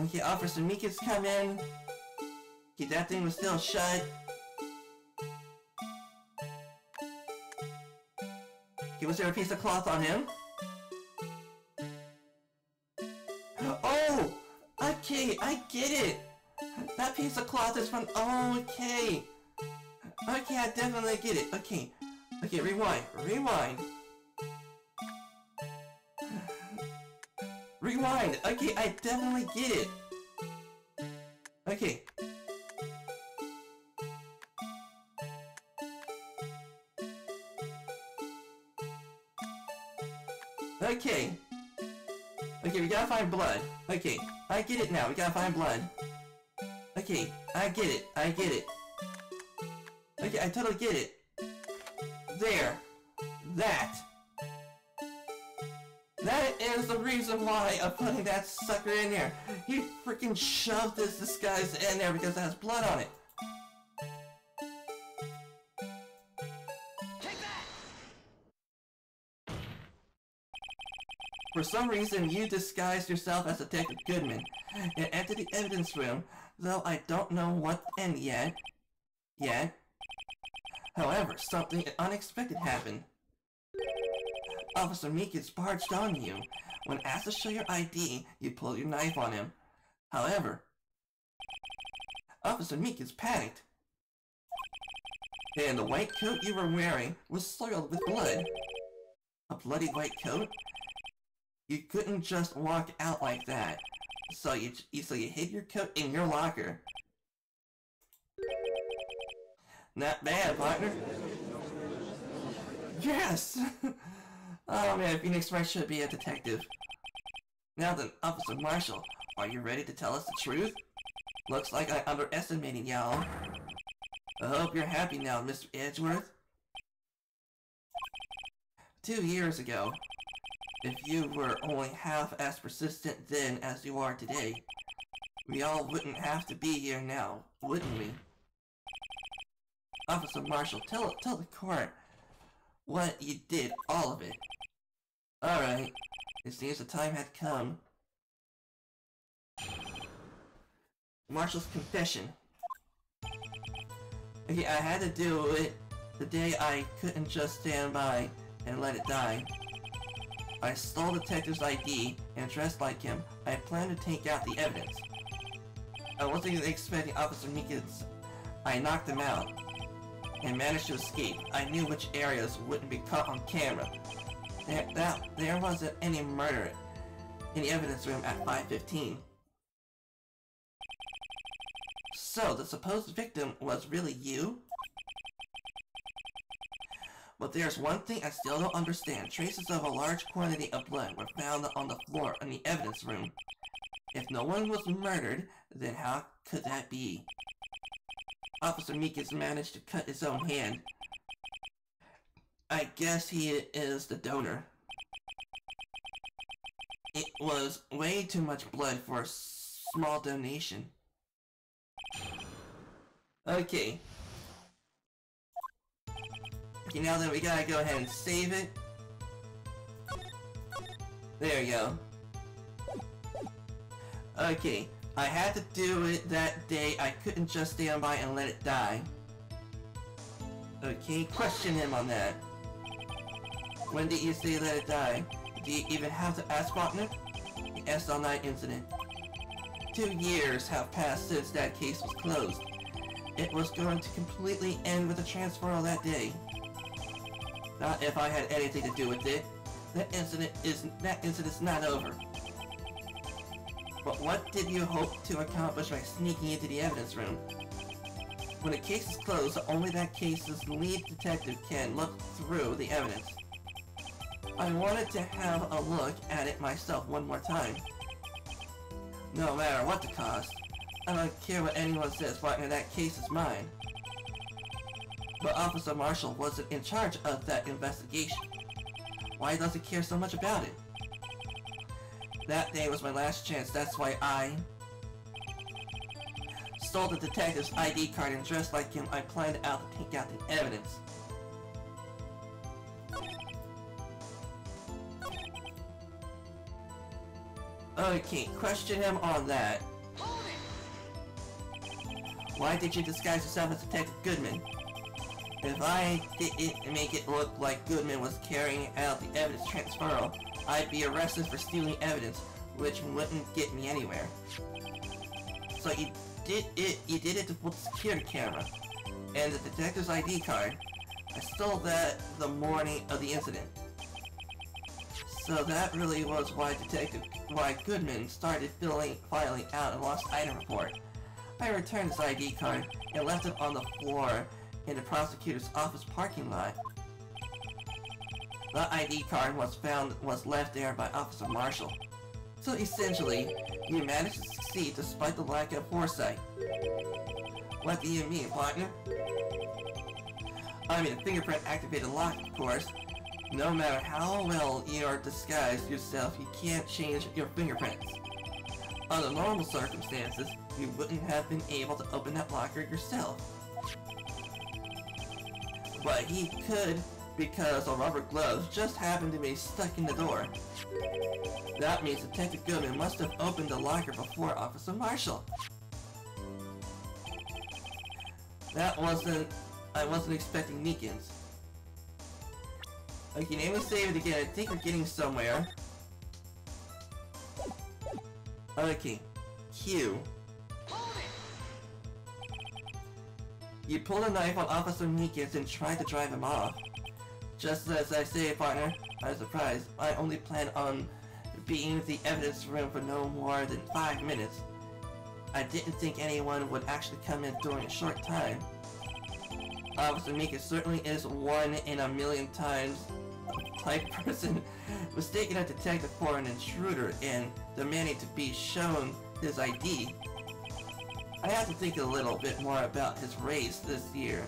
[SPEAKER 1] Okay, Officer Meekins come in. Okay, that thing was still shut. Okay, was there a piece of cloth on him? Oh! Okay, I get it! That piece of cloth is from... Oh, okay! Okay, I definitely get it. Okay. Okay, rewind. Rewind. Rewind! Okay, I definitely get it! Okay. Okay. Okay, we gotta find blood. Okay, I get it now. We gotta find blood. Okay, I get it. I get it. Okay, I totally get it. There. That. That is the reason why I'm putting that sucker in there. He freaking shoved this disguise in there because it has blood on it. Take that! For some reason, you disguised yourself as Detective Goodman and entered the evidence room, though I don't know what end yet. However, something unexpected happened. Officer Meekins barged on you. When asked to show your ID, you pulled your knife on him. However, Officer Meekins panicked. And the white coat you were wearing was soiled with blood. A bloody white coat? You couldn't just walk out like that. So you hid your coat in your locker. Not bad, partner. Yes! Oh man, Phoenix Wright should be a detective. Now then, Officer Marshal, are you ready to tell us the truth? Looks like I underestimated y'all. I hope you're happy now, Mr. Edgeworth. 2 years ago, if you were only half as persistent then as you are today, we all wouldn't have to be here now, wouldn't we? Officer Marshal, tell the court what you did, all of it. Alright, it seems the time had come. Marshal's confession. Okay, I had to do it the day I couldn't just stand by and let it die. I stole the detective's ID and dressed like him. I planned to take out the evidence. I wasn't expecting Officer Meekins. I knocked him out and managed to escape. I knew which areas wouldn't be caught on camera. There wasn't any murder in the evidence room at 5:15. So, the supposed victim was really you? But there's one thing I still don't understand. Traces of a large quantity of blood were found on the floor in the evidence room. If no one was murdered, then how could that be? Officer Meekins managed to cut his own hand. I guess he is the donor. It was way too much blood for a small donation. Okay. Okay, now then we gotta go ahead and save it. There you go. Okay, I had to do it that day. I couldn't just stand by and let it die. Okay, question him on that. When did you say let it die? Do you even have to ask partner? The SL9 incident. 2 years have passed since that case was closed. It was going to completely end with the transfer that day. Not if I had anything to do with it. That incident's not over. But what did you hope to accomplish by sneaking into the evidence room? When a case is closed, only that case's lead detective can look through the evidence. I wanted to have a look at it myself one more time. No matter what the cost, I don't care what anyone says, partner, that case is mine. But Officer Marshal wasn't in charge of that investigation. Why does he care so much about it? That day was my last chance, that's why I stole the detective's ID card and dressed like him. I planned out to take out the evidence. Okay, question him on that. Why did you disguise yourself as Detective Goodman? If I didn't make it look like Goodman was carrying out the evidence transferal, I'd be arrested for stealing evidence, which wouldn't get me anywhere. So you did it to fool the security camera. And the detective's ID card. I stole that the morning of the incident. So that really was why Goodman started filing out a lost item report. I returned his ID card and left it on the floor in the prosecutor's office parking lot. The ID card was left there by Officer Marshal. So essentially, you managed to succeed despite the lack of foresight. What do you mean, partner? I mean, the fingerprint activated lock, of course. No matter how well you're disguised yourself, you can't change your fingerprints. Under normal circumstances, you wouldn't have been able to open that locker yourself. But he could because the rubber gloves just happened to be stuck in the door. That means Detective Goodman must have opened the locker before Officer Marshal. I wasn't expecting Meekins. Okay, let me save it again. I think we're getting somewhere. Okay, Q. You pulled a knife on Officer Meekins and tried to drive him off. Just as I say, partner, I was surprised. I only planned on being in the evidence room for no more than 5 minutes. I didn't think anyone would actually come in during a short time. Officer Meekins certainly is one in a million times type person, mistaking a detective for an intruder and demanding to be shown his ID. I have to think a little bit more about his race this year.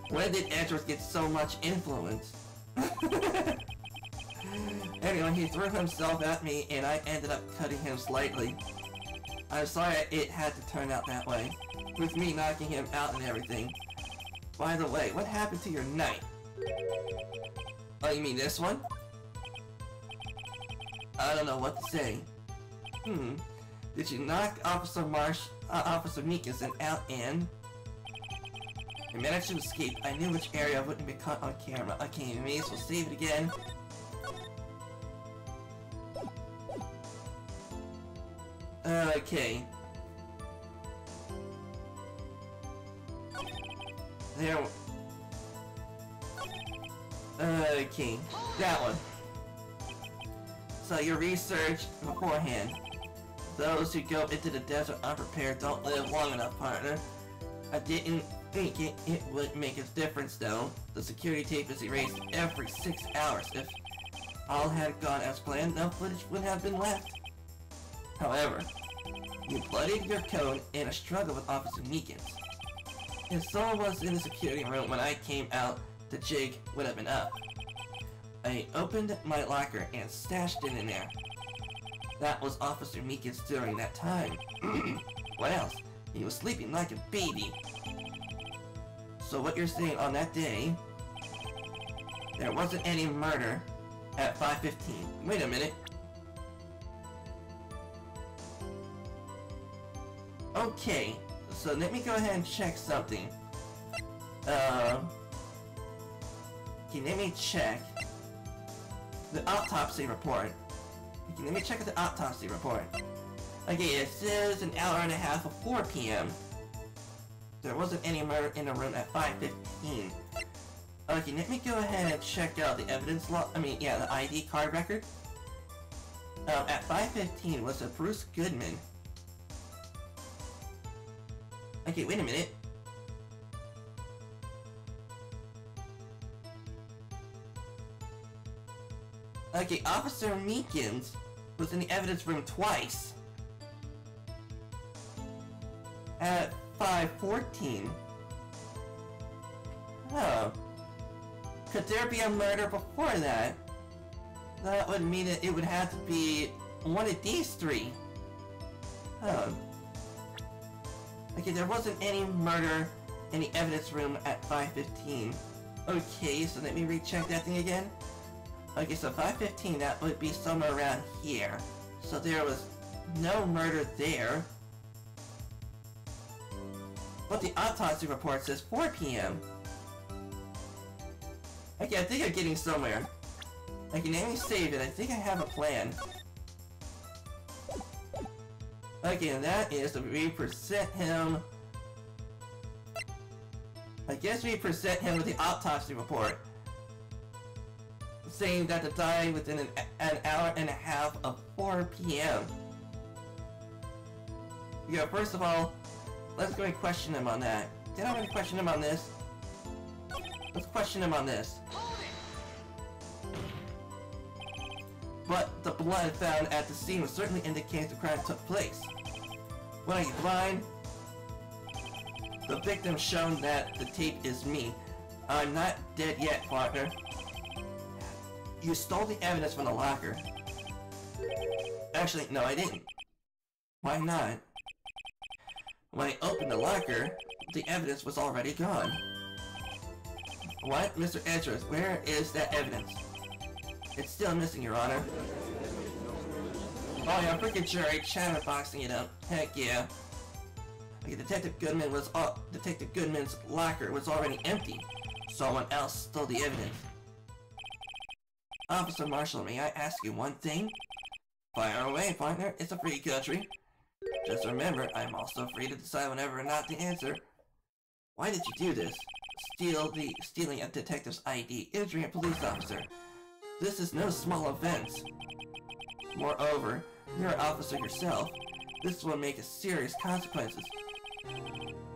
[SPEAKER 1] When did Edgeworth get so much influence? Anyway, he threw himself at me and I ended up cutting him slightly. I'm sorry it had to turn out that way, with me knocking him out and everything. By the way, what happened to your knife? Oh, you mean this one? I don't know what to say. Did you knock Officer Meekins out and... I managed to escape. I knew which area wouldn't be caught on camera. Okay, we may as well save it again. Okay. There. Okay, that one. So your research beforehand. Those who go into the desert unprepared don't live long enough, partner. I didn't think it would make a difference though. The security tape is erased every 6 hours. If all had gone as planned, no footage would have been left. However, you bloodied your code in a struggle with Officer Meekins. If someone was in the security room when I came out, the jig would have been up. I opened my locker and stashed it in there. That was Officer Meekins during that time. What else? He was sleeping like a baby. So what you're saying on that day, there wasn't any murder at 5:15. Wait a minute. Okay, so let me go ahead and check something. Okay, let me check the autopsy report. Okay, let me check the autopsy report. Okay, it says an hour and a half of 4 p.m. There wasn't any murder in the room at 5:15. Okay, let me go ahead and check out the evidence log. The ID card record. At 5:15 was a Bruce Goodman. Okay, wait a minute. Okay, Officer Meekins was in the evidence room twice. At 5:14. Oh. Could there be a murder before that? That would mean that it would have to be one of these three. Oh. Okay, there wasn't any murder in the evidence room at 5:15. Okay, so let me recheck that thing again. Okay, so 5:15, that would be somewhere around here. So there was no murder there. But the autopsy report says 4 p.m. Okay, I think I'm getting somewhere. I can only save it. I think I have a plan. Okay, and that is to represent him. I guess we present him with the autopsy report, saying that he died within an hour and a half of 4 p.m. Yeah, first of all, let's go and question him on that. Did I already question him on this? Let's question him on this. But the blood found at the scene would certainly indicate the crime took place. When I get blind, the victim shown that the tape is me. I'm not dead yet, partner. You stole the evidence from the locker. Actually, no, I didn't. Why not? When I opened the locker, the evidence was already gone. What? Mr. Edgeworth, where is that evidence? It's still missing, Your Honor. Oh yeah, freaking jury, chatterboxing it up. Heck yeah. Okay, Detective Goodman's locker was already empty. Someone else stole the evidence. Officer Marshal, may I ask you one thing? Fire away, partner. It's a free country. Just remember, I'm also free to decide whenever or not to answer. Why did you do this? Stealing a detective's ID, injuring a police officer. This is no small offense. Moreover, you're an officer yourself. This will make serious consequences.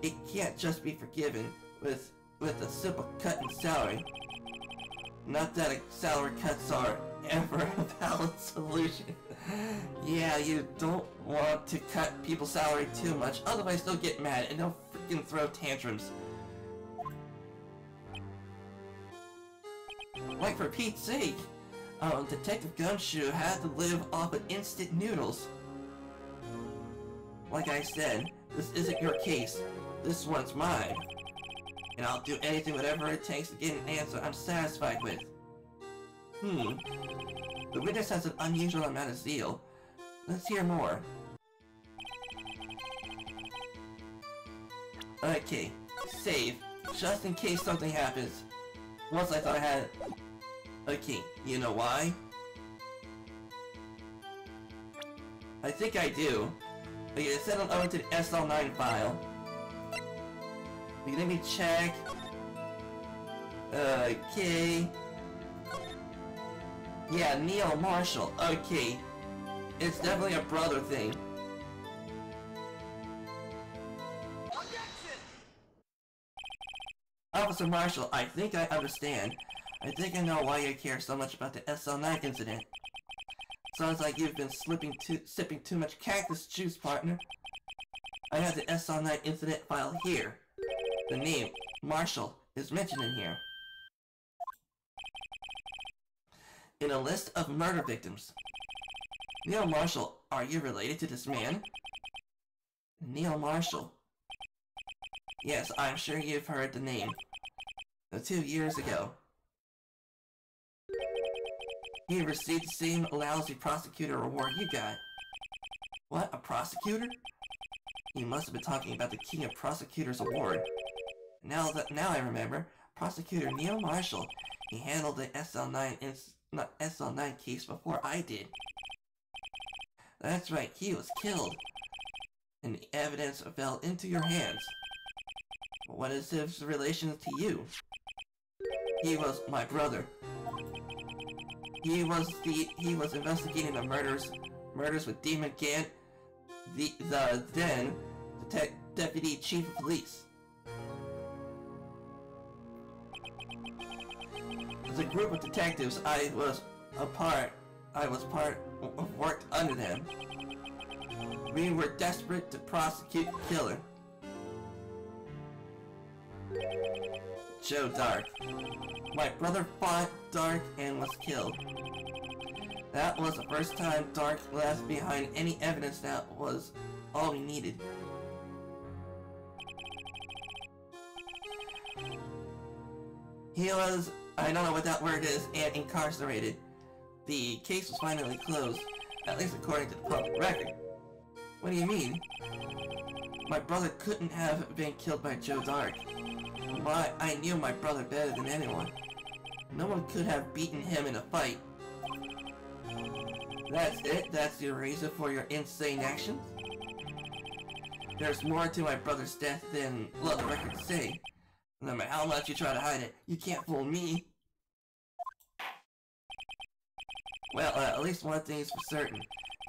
[SPEAKER 1] It can't just be forgiven with a simple cut in salary. Not that salary cuts are ever a valid solution. Yeah, you don't want to cut people's salary too much, otherwise they'll get mad and they'll freaking throw tantrums. Like, for Pete's sake, Detective Gumshoe had to live off of instant noodles. Like I said, this isn't your case. This one's mine. And I'll do anything, whatever it takes to get an answer I'm satisfied with. The witness has an unusual amount of zeal. Let's hear more. Okay, save. Just in case something happens. Once I thought I had it. Okay, you know why? I think I do. Okay, send it over to the SL9 file. Okay, let me check. Okay. Yeah, Neil Marshall. Okay. It's definitely a brother thing. Officer Marshall, I think I understand. I think I know why you care so much about the SL9 incident. Sounds like you've been sipping too much cactus juice, partner. I have the SL9 incident file here. The name, Marshall, is mentioned in here. In a list of murder victims. Neil Marshall, are you related to this man? Neil Marshall. Yes, I'm sure you've heard the name. 2 years ago. He received the same lousy prosecutor award you got. What, a prosecutor? He must have been talking about the King of Prosecutors Award. Now I remember, Prosecutor Neil Marshall. He handled the SL9 case before I did. That's right, he was killed. And the evidence fell into your hands. What is his relation to you? He was my brother. He was investigating the murders with Demon Gant, the then Deputy Chief of Police. As a group of detectives, I was part of worked under them. We were desperate to prosecute the killer. Joe Dark. My brother fought Dark and was killed. That was the first time Dark left behind any evidence. That was all we needed. He was, I don't know what that word is, and incarcerated. The case was finally closed, at least according to the public record. What do you mean? My brother couldn't have been killed by Joe Dark. Why, I knew my brother better than anyone. No one could have beaten him in a fight. That's it? That's your reason for your insane actions? There's more to my brother's death than what the records say. No matter how much you try to hide it, you can't fool me. Well, at least one thing is for certain.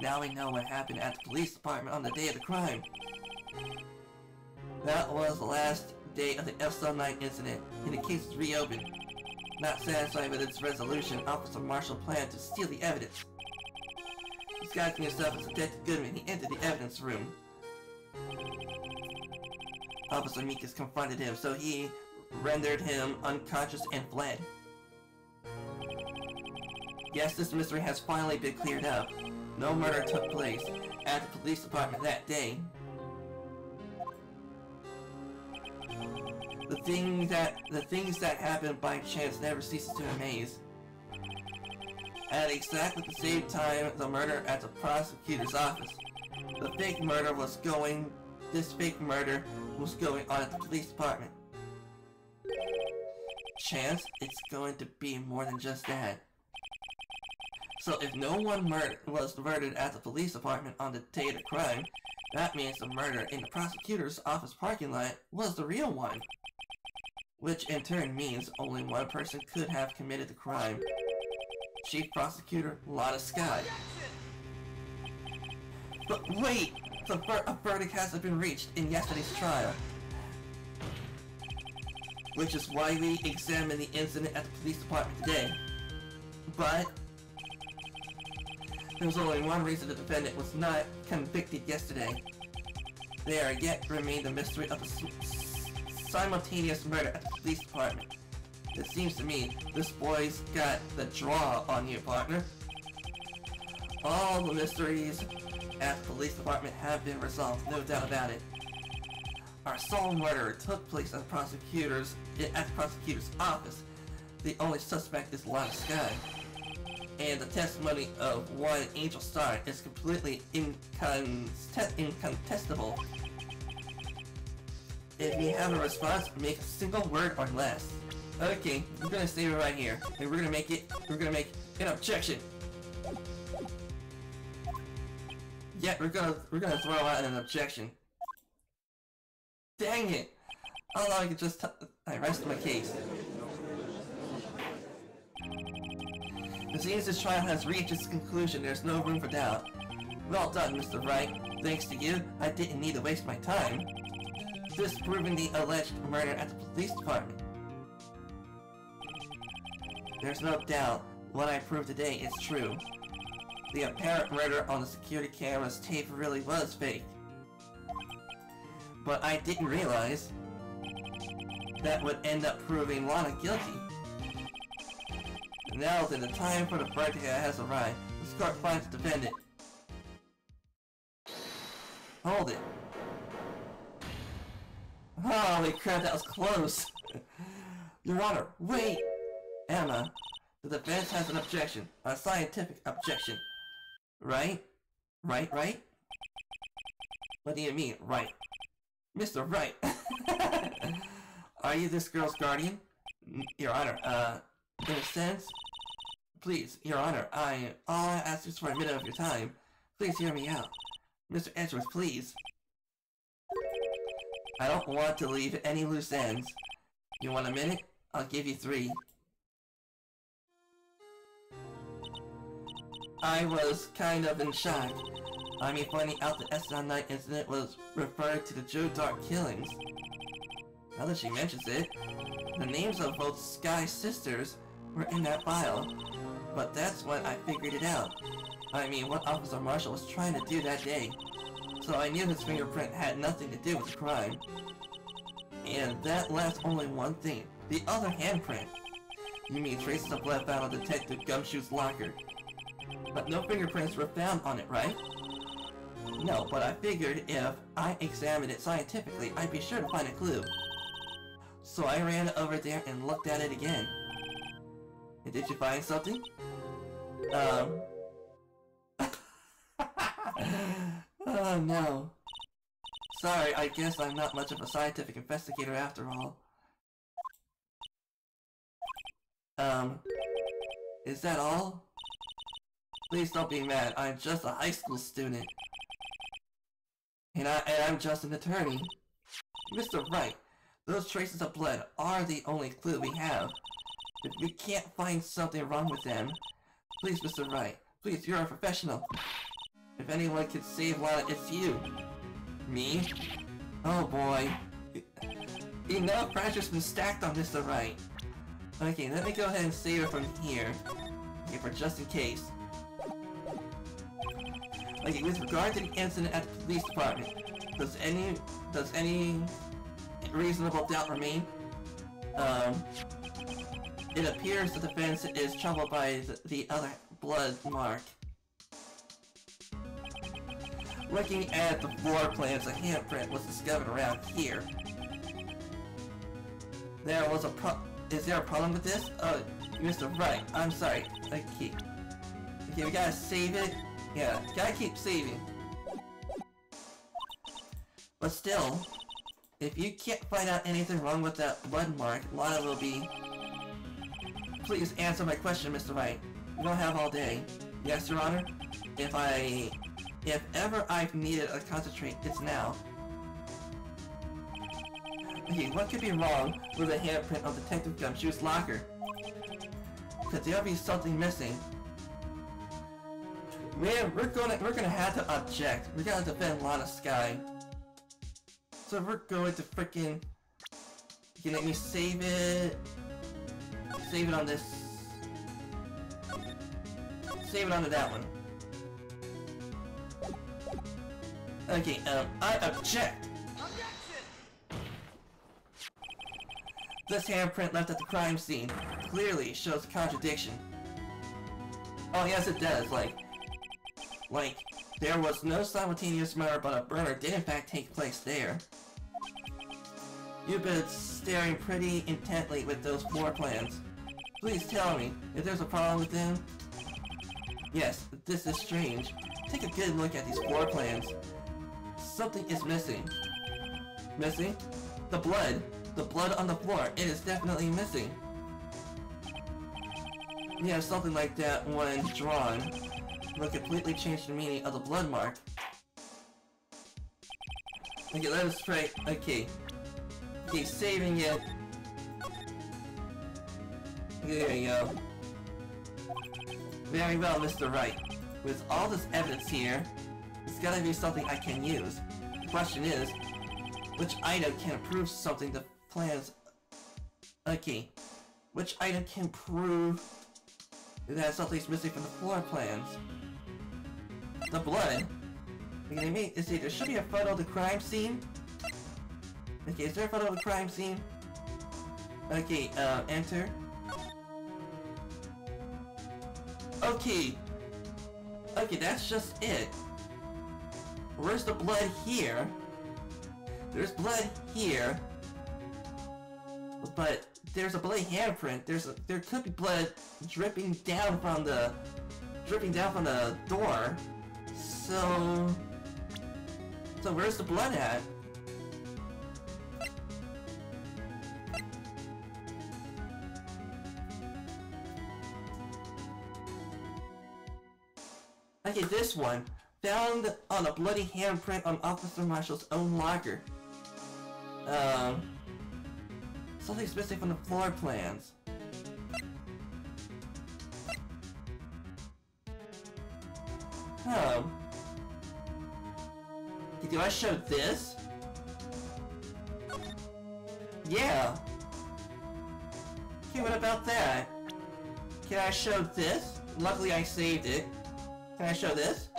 [SPEAKER 1] Now we know what happened at the police department on the day of the crime. That was the last day of the Epsilon 9 incident, and the case is reopened. Not satisfied with its resolution, Officer Marshal planned to steal the evidence. Disguising himself as Detective Goodman, he entered the evidence room. Officer Mikas confronted him, so he rendered him unconscious and fled. Yes, this mystery has finally been cleared up. No murder took place at the police department that day. The things that happen by chance never ceases to amaze. At exactly the same time, the murder at the prosecutor's office. This fake murder was going on at the police department. Chance? It's going to be more than just that. So if no one was murdered at the police department on the day of the crime, that means the murder in the prosecutor's office parking lot was the real one. Which in turn means only one person could have committed the crime. Chief Prosecutor Lana Scott. But wait! A verdict hasn't been reached in yesterday's trial. Which is why we examined the incident at the police department today. But there's only one reason the defendant was not convicted yesterday. There yet remained the mystery of the simultaneous murder at the police department. It seems to me this boy's got the draw on you, partner. All the mysteries at the police department have been resolved, no doubt about it. Our sole murder took place at the prosecutor's office. The only suspect is Lana Sky. And the testimony of one Angel Star is completely incontestable. If you have a response, make a single word or less. Okay, we're gonna stay right here, and we're gonna make an objection. Yeah, we're gonna throw out an objection. Dang it! I thought I could just I rest my case. It seems this trial has reached its conclusion. There's no room for doubt. Well done, Mr. Wright. Thanks to you, I didn't need to waste my time disproving the alleged murder at the police department. There's no doubt what I proved today is true. The apparent murder on the security camera's tape really was fake. But I didn't realize that would end up proving Lana guilty. Now then, the time for the verdict has arrived. This court finds the defendant. Hold it. Holy crap, that was close! Your Honor, wait! Emma, the defense has an objection. A scientific objection. Right? Right? What do you mean, right? Mr. Wright! Are you this girl's guardian? Your Honor, in a sense? Please, Your Honor, all I ask is for a minute of your time. Please hear me out. Mr. Edgeworth, please. I don't want to leave any loose ends. You want a minute? I'll give you 3. I was kind of in shock. I mean, finding out the Epsilon 9 incident was referred to the Joe Dark killings. Now that she mentions it, the names of both Sky's sisters were in that file. But that's when I figured it out. I mean, what Officer Marshal was trying to do that day. So I knew his fingerprint had nothing to do with the crime. And that left only one thing. The other handprint. You mean traces of blood found on Detective Gumshoe's locker. But no fingerprints were found on it, right? No, but I figured if I examined it scientifically, I'd be sure to find a clue. So I ran over there and looked at it again. And did you find something? Oh no. Sorry, I guess I'm not much of a scientific investigator after all. Is that all? Please don't be mad, I'm just a high school student. And I'm just an attorney. Mr. Wright, those traces of blood are the only clue we have. If we can't find something wrong with them, please, Mr. Wright, please, you're a professional. If anyone could save Lana, it's you. Me? Oh boy. Enough pressure's been stacked on Mr. Wright. Okay, let me go ahead and save it from here. Okay, for just in case. Okay, with regard to the incident at the police department, does any reasonable doubt remain? It appears the defense is troubled by the other blood mark. Looking at the floor plans, a handprint was discovered around here. Is there a problem with this? Mr. Wright, I'm sorry. Okay, we gotta save it. Yeah, gotta keep saving. But still, if you can't find out anything wrong with that blood mark, Lana will be... Please answer my question, Mr. Wright. We don't have all day. Yes, Your Honor? If ever I've needed a concentrate, it's now. Okay, what could be wrong with a handprint on Detective Gumshoe's locker? Could there be something missing? Man, we're gonna have to object. We gotta defend Lana Sky. So we're going to freaking... Okay, let me save it. Save it on this. Save it onto that one. Okay, I object! This handprint left at the crime scene clearly shows a contradiction. Oh yes it does, like, there was no simultaneous murder, but a murder did in fact take place there. You've been staring pretty intently with those floor plans. Please tell me, if there's a problem with them? Yes, this is strange. Take a good look at these floor plans. Something is missing. Missing? The blood. The blood on the floor. It is definitely missing. Yeah, something like that when drawn will completely change the meaning of the blood mark. Okay, let us try. Okay. Okay, saving it. There you go. Very well, Mr. Wright. With all this evidence here, there's gotta be something I can use. The question is, which item can prove something the plans... Okay. Which item can prove that something's missing from the floor plans? The blood. Okay, there should be a photo of the crime scene. Okay, is there a photo of the crime scene? Okay, enter. Okay. Okay, that's just it. Where's the blood here? There's blood here. But there's a bloody handprint. There could be blood dripping down from the door. So where's the blood at? Okay, this one. Found on a bloody handprint on Officer Marshal's own locker. Something's missing from the floor plans. Okay, do I show this? Yeah. Okay, what about that? Can I show this? Luckily I saved it. Can I show this?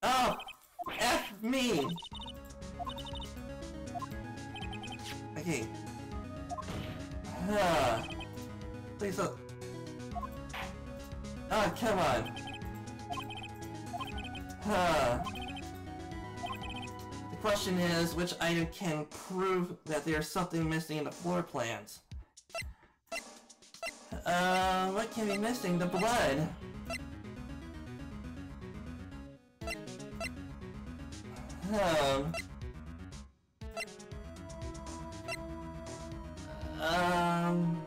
[SPEAKER 1] Oh! F me! Okay. Please look. Oh, come on. question is, which item can prove that there's something missing in the floor plans? What can be missing? The blood. Um...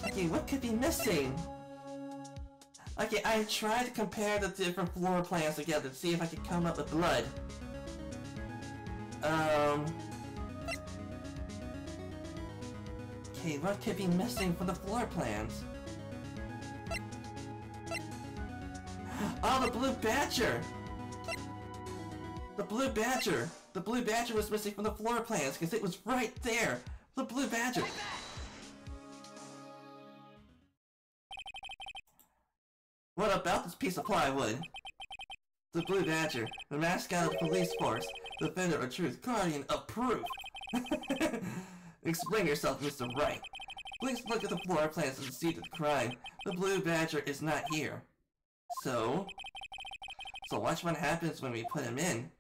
[SPEAKER 1] Okay, what could be missing? Okay, I tried to compare the different floor plans together to see if I could come up with blood. Okay, what could be missing from the floor plans? Oh, the blue badger! The blue badger! The blue badger was missing from the floor plans because it was right there! The blue badger! What about this piece of plywood? The blue badger, the mascot of the police force, defender of truth, guardian of proof! Explain yourself, Mr. Wright. Please look at the floor plans and see the crime. The blue badger is not here. So watch what happens when we put him in.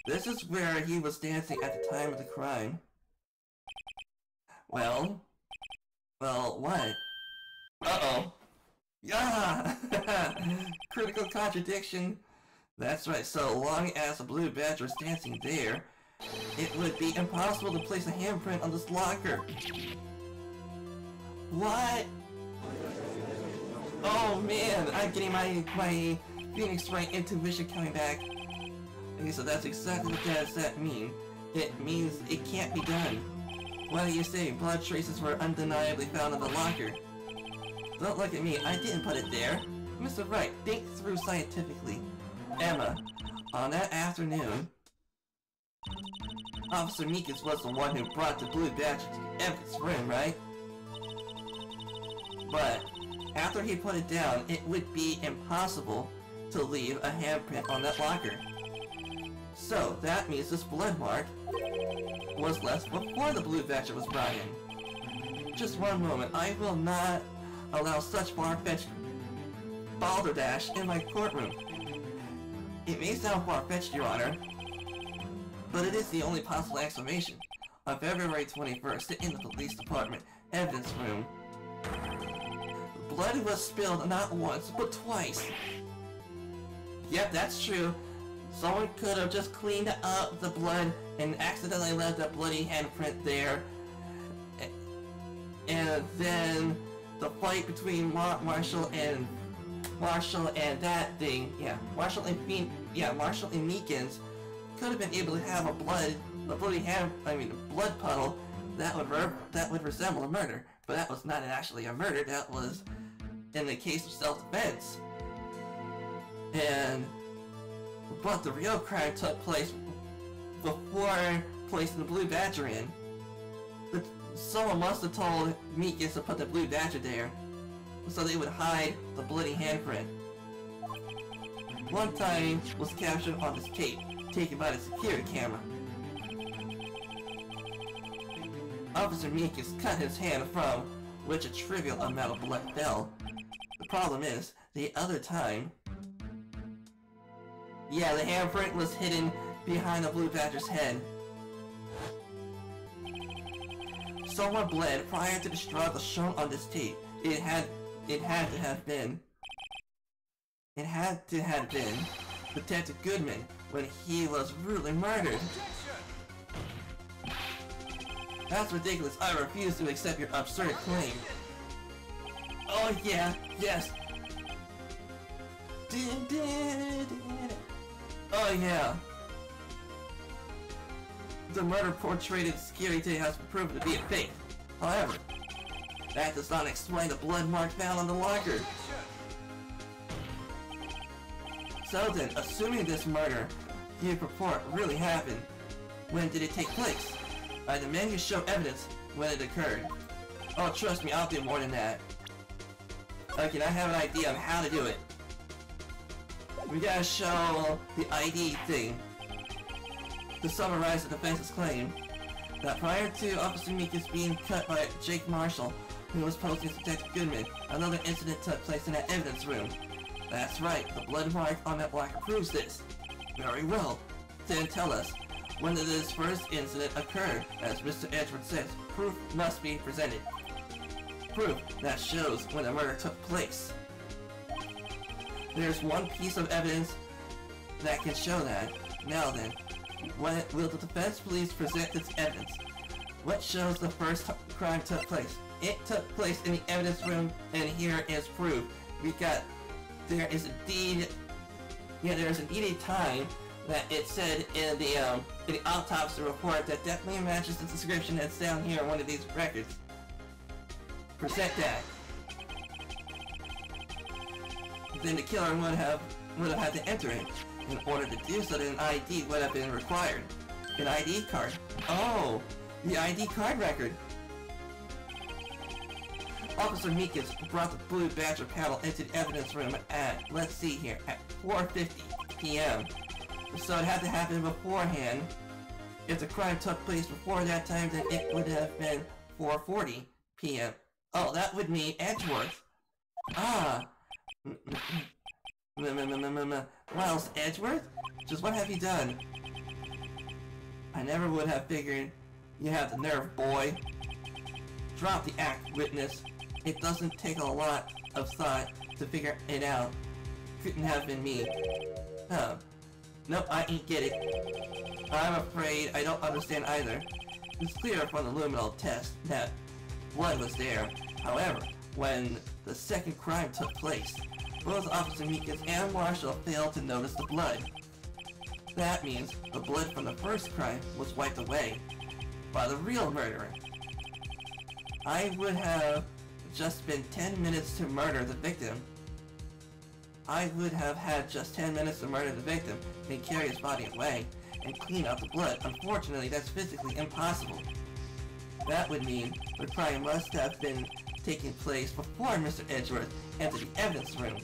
[SPEAKER 1] This is where he was dancing at the time of the crime. Well, what? Uh-oh. Yeah! Critical contradiction. That's right, so long as the blue badger is dancing there, it would be impossible to place a handprint on this locker. What? Oh man, I'm getting my Phoenix Wright intuition coming back. Okay, so that's exactly what does that mean. It means it can't be done. What do you say? Blood traces were undeniably found in the locker. Don't look at me, I didn't put it there. Mr. Wright, think through scientifically. Emma, on that afternoon, Officer Meekins was the one who brought the blue badge to Emma's room, right? But after he put it down, it would be impossible to leave a handprint on that locker. So that means this blood mark was left before the blue badger was brought in. Just one moment, I will not allow such far-fetched balderdash in my courtroom. It may sound far-fetched, Your Honor, but it is the only possible explanation. On February 21st, in the police department evidence room, blood was spilled not once, but twice. Yep, that's true. Someone could have just cleaned up the blood and accidentally left that bloody handprint there. And then the fight between Marshall and that thing, Marshall and Meekins could have been able to have a blood puddle that would resemble a murder, but that was not actually a murder. That was in the case of self-defense. But the real crime took place before placing the blue badger in. Someone must have told Meekins to put the blue badger there, so they would hide the bloody handprint. One time was captured on this tape, taken by the security camera. Officer Meekins cut his hand from which a trivial amount of blood fell. The problem is, the other time... Yeah, the handprint was hidden behind the blue badger's head. Someone bled prior to the struggle shown on this tape. It had to have been Detective Goodman when he was brutally murdered. That's ridiculous. I refuse to accept your absurd claim. Oh yeah, yes. Oh yeah. The murder portrayed in Scary Tale has been proven to be a fake. However, that does not explain the blood mark found on the locker. So then, assuming this murder you purport really happened, when did it take place? I demand you show evidence when it occurred. Oh, trust me, I'll do more than that. Okay, I have an idea on how to do it. We gotta show the ID thing. To summarize the defense's claim, That prior to Officer Mika's being cut by Jake Marshall, who was posing as Detective Goodman, another incident took place in that evidence room. That's right, the blood mark on that locker proves this. Very well. Then tell us, when did this first incident occur? As Mr. Edwards says, proof must be presented. Proof that shows when the murder took place. There's one piece of evidence that can show that. Now then, when will the defense police present this evidence? What shows the first crime took place? It took place in the evidence room, and here is proof. There is indeed a time that it said in the autopsy report that definitely matches the description that's down here on one of these records. Present that. Then the killer would have had to enter it. In order to do so, then an ID would have been required. An ID card. Oh, the ID card record. Officer Meekus brought the Blue Badger panel into the evidence room at, let's see here, at 4:50 p.m. So it had to happen beforehand. If the crime took place before that time, then it would have been 4:40 p.m. Oh, that would mean Edgeworth. Ah. Miles Edgeworth? Just what have you done? I never would have figured. You have the nerve, boy. Drop the act, witness. It doesn't take a lot of thought to figure it out. Couldn't have been me. Huh. Nope, I ain't get it. I'm afraid I don't understand either. It's clear from the luminal test that blood was there. However, when the second crime took place, both Officer Meekus and Marshall failed to notice the blood. That means the blood from the first crime was wiped away by the real murderer. I would have just been 10 minutes to murder the victim. I would have had just 10 minutes to murder the victim and carry his body away and clean out the blood. Unfortunately, that's physically impossible. That would mean the crime must have been taking place before Mr. Edgeworth entered the evidence room.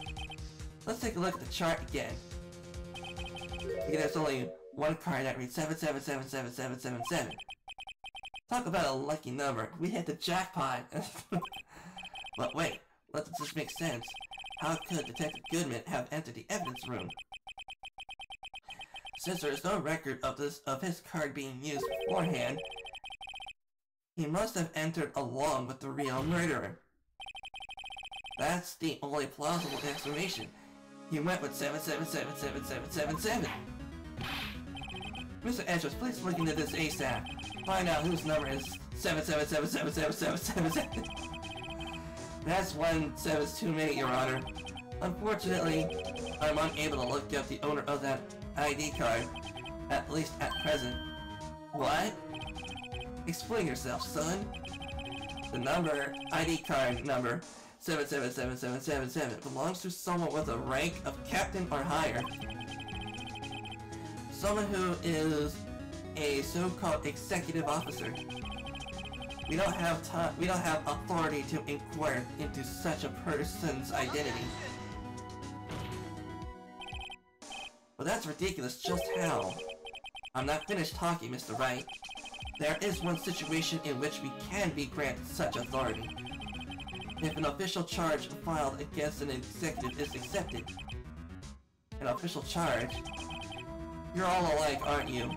[SPEAKER 1] Let's take a look at the chart again. There's only one card that reads 77777777. Talk about a lucky number. We hit the jackpot. But wait, let this make sense. How could Detective Goodman have entered the evidence room? Since there is no record of his card being used beforehand, he must have entered along with the real murderer. That's the only plausible explanation. He went with 77777777. Mr. Edgeworth, please look into this ASAP. Find out whose number is 77777777. That's one 7's too many, Your Honor. Unfortunately, I'm unable to look up the owner of that ID card, at least at present. What? Explain yourself, son. The ID card number 777777 belongs to someone with a rank of captain or higher. Someone who is a so-called executive officer. We don't have authority to inquire into such a person's identity. Well, that's ridiculous. Just how? I'm not finished talking, Mr. Wright. There is one situation in which we can be granted such authority. If an official charge filed against an executive is accepted. An official charge? You're all alike, aren't you?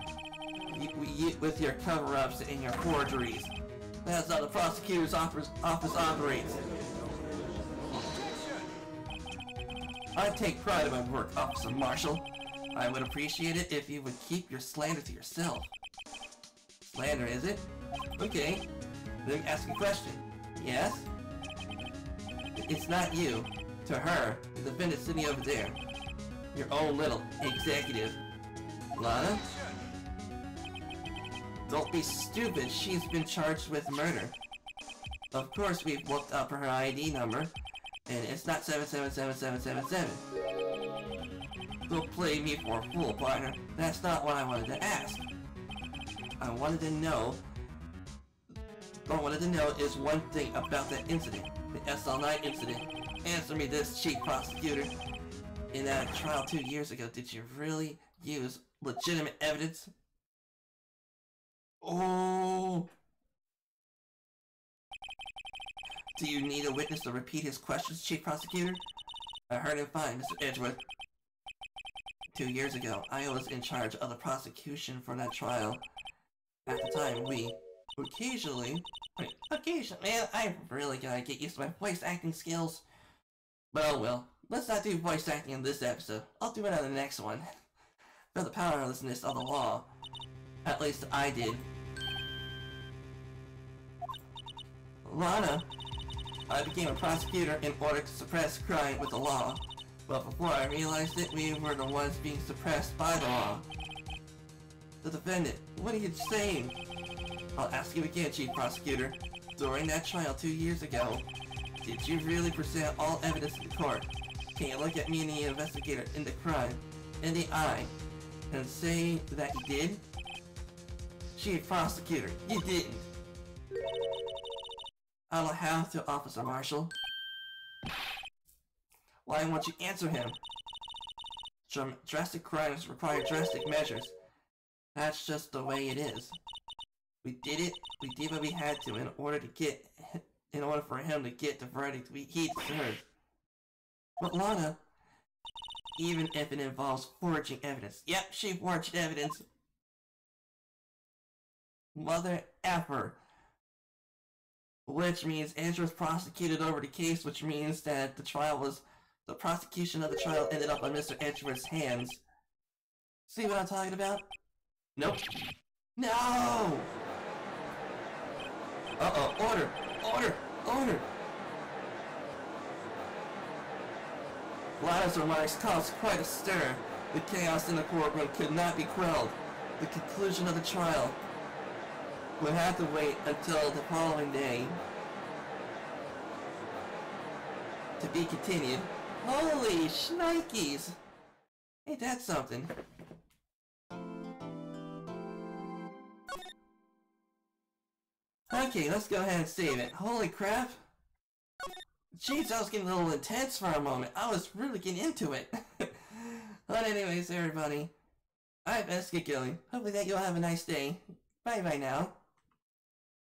[SPEAKER 1] With your cover-ups and your forgeries. That's how the prosecutor's office operates. I take pride in my work, Officer Marshall. I would appreciate it if you would keep your slander to yourself. Slander, is it? Okay. Let me ask you a question. Yes? It's not you. To her, the defendant sitting over there. Your own little executive. Lana? Don't be stupid, she's been charged with murder. Of course we've looked up her ID number, and it's not 777777. Don't play me for a fool, partner. That's not what I wanted to ask. I wanted to know is one thing about that incident, the SL9 incident. Answer me this, Chief Prosecutor. In that trial 2 years ago, did you really use legitimate evidence? Oh! Do you need a witness to repeat his questions, Chief Prosecutor? I heard him fine, Mr. Edgeworth. 2 years ago, I was in charge of the prosecution for that trial. At the time, we occasionally... man, I really gotta get used to my voice acting skills. Well, let's not do voice acting in this episode. I'll do it on the next one. For the powerlessness of the law. At least I did. Lana, I became a prosecutor in order to suppress crime with the law. But before I realized it, we were the ones being suppressed by the law. The defendant, what are you saying? I'll ask you again, Chief Prosecutor. During that trial 2 years ago, did you really present all evidence to the court? Can you look at me and the investigator in the crime, in the eye, and say that you did? Chief Prosecutor, you didn't. I'll have to, Officer Marshal. Why won't you answer him? Drastic crimes require drastic measures. That's just the way it is. We did what we had to in order for him to get the verdict he deserved. But Lana, even if it involves forging evidence. Yep, she forged evidence. Mother effer. Which means Andrew was prosecuted over the case, which means that the prosecution of the trial ended up on Mr. Edgeworth's hands. See what I'm talking about? Nope. No! Uh-oh, order! Order! Order! Lana's remarks caused quite a stir. The chaos in the courtroom could not be quelled. The conclusion of the trial would have to wait until the following day to be continued. Holy shnikes! Ain't that something? Okay, let's go ahead and save it. Holy crap! Jeez, I was getting a little intense for a moment. I was really getting into it. But anyways, everybody, I best get going. Hopefully that you'll have a nice day. Bye bye now.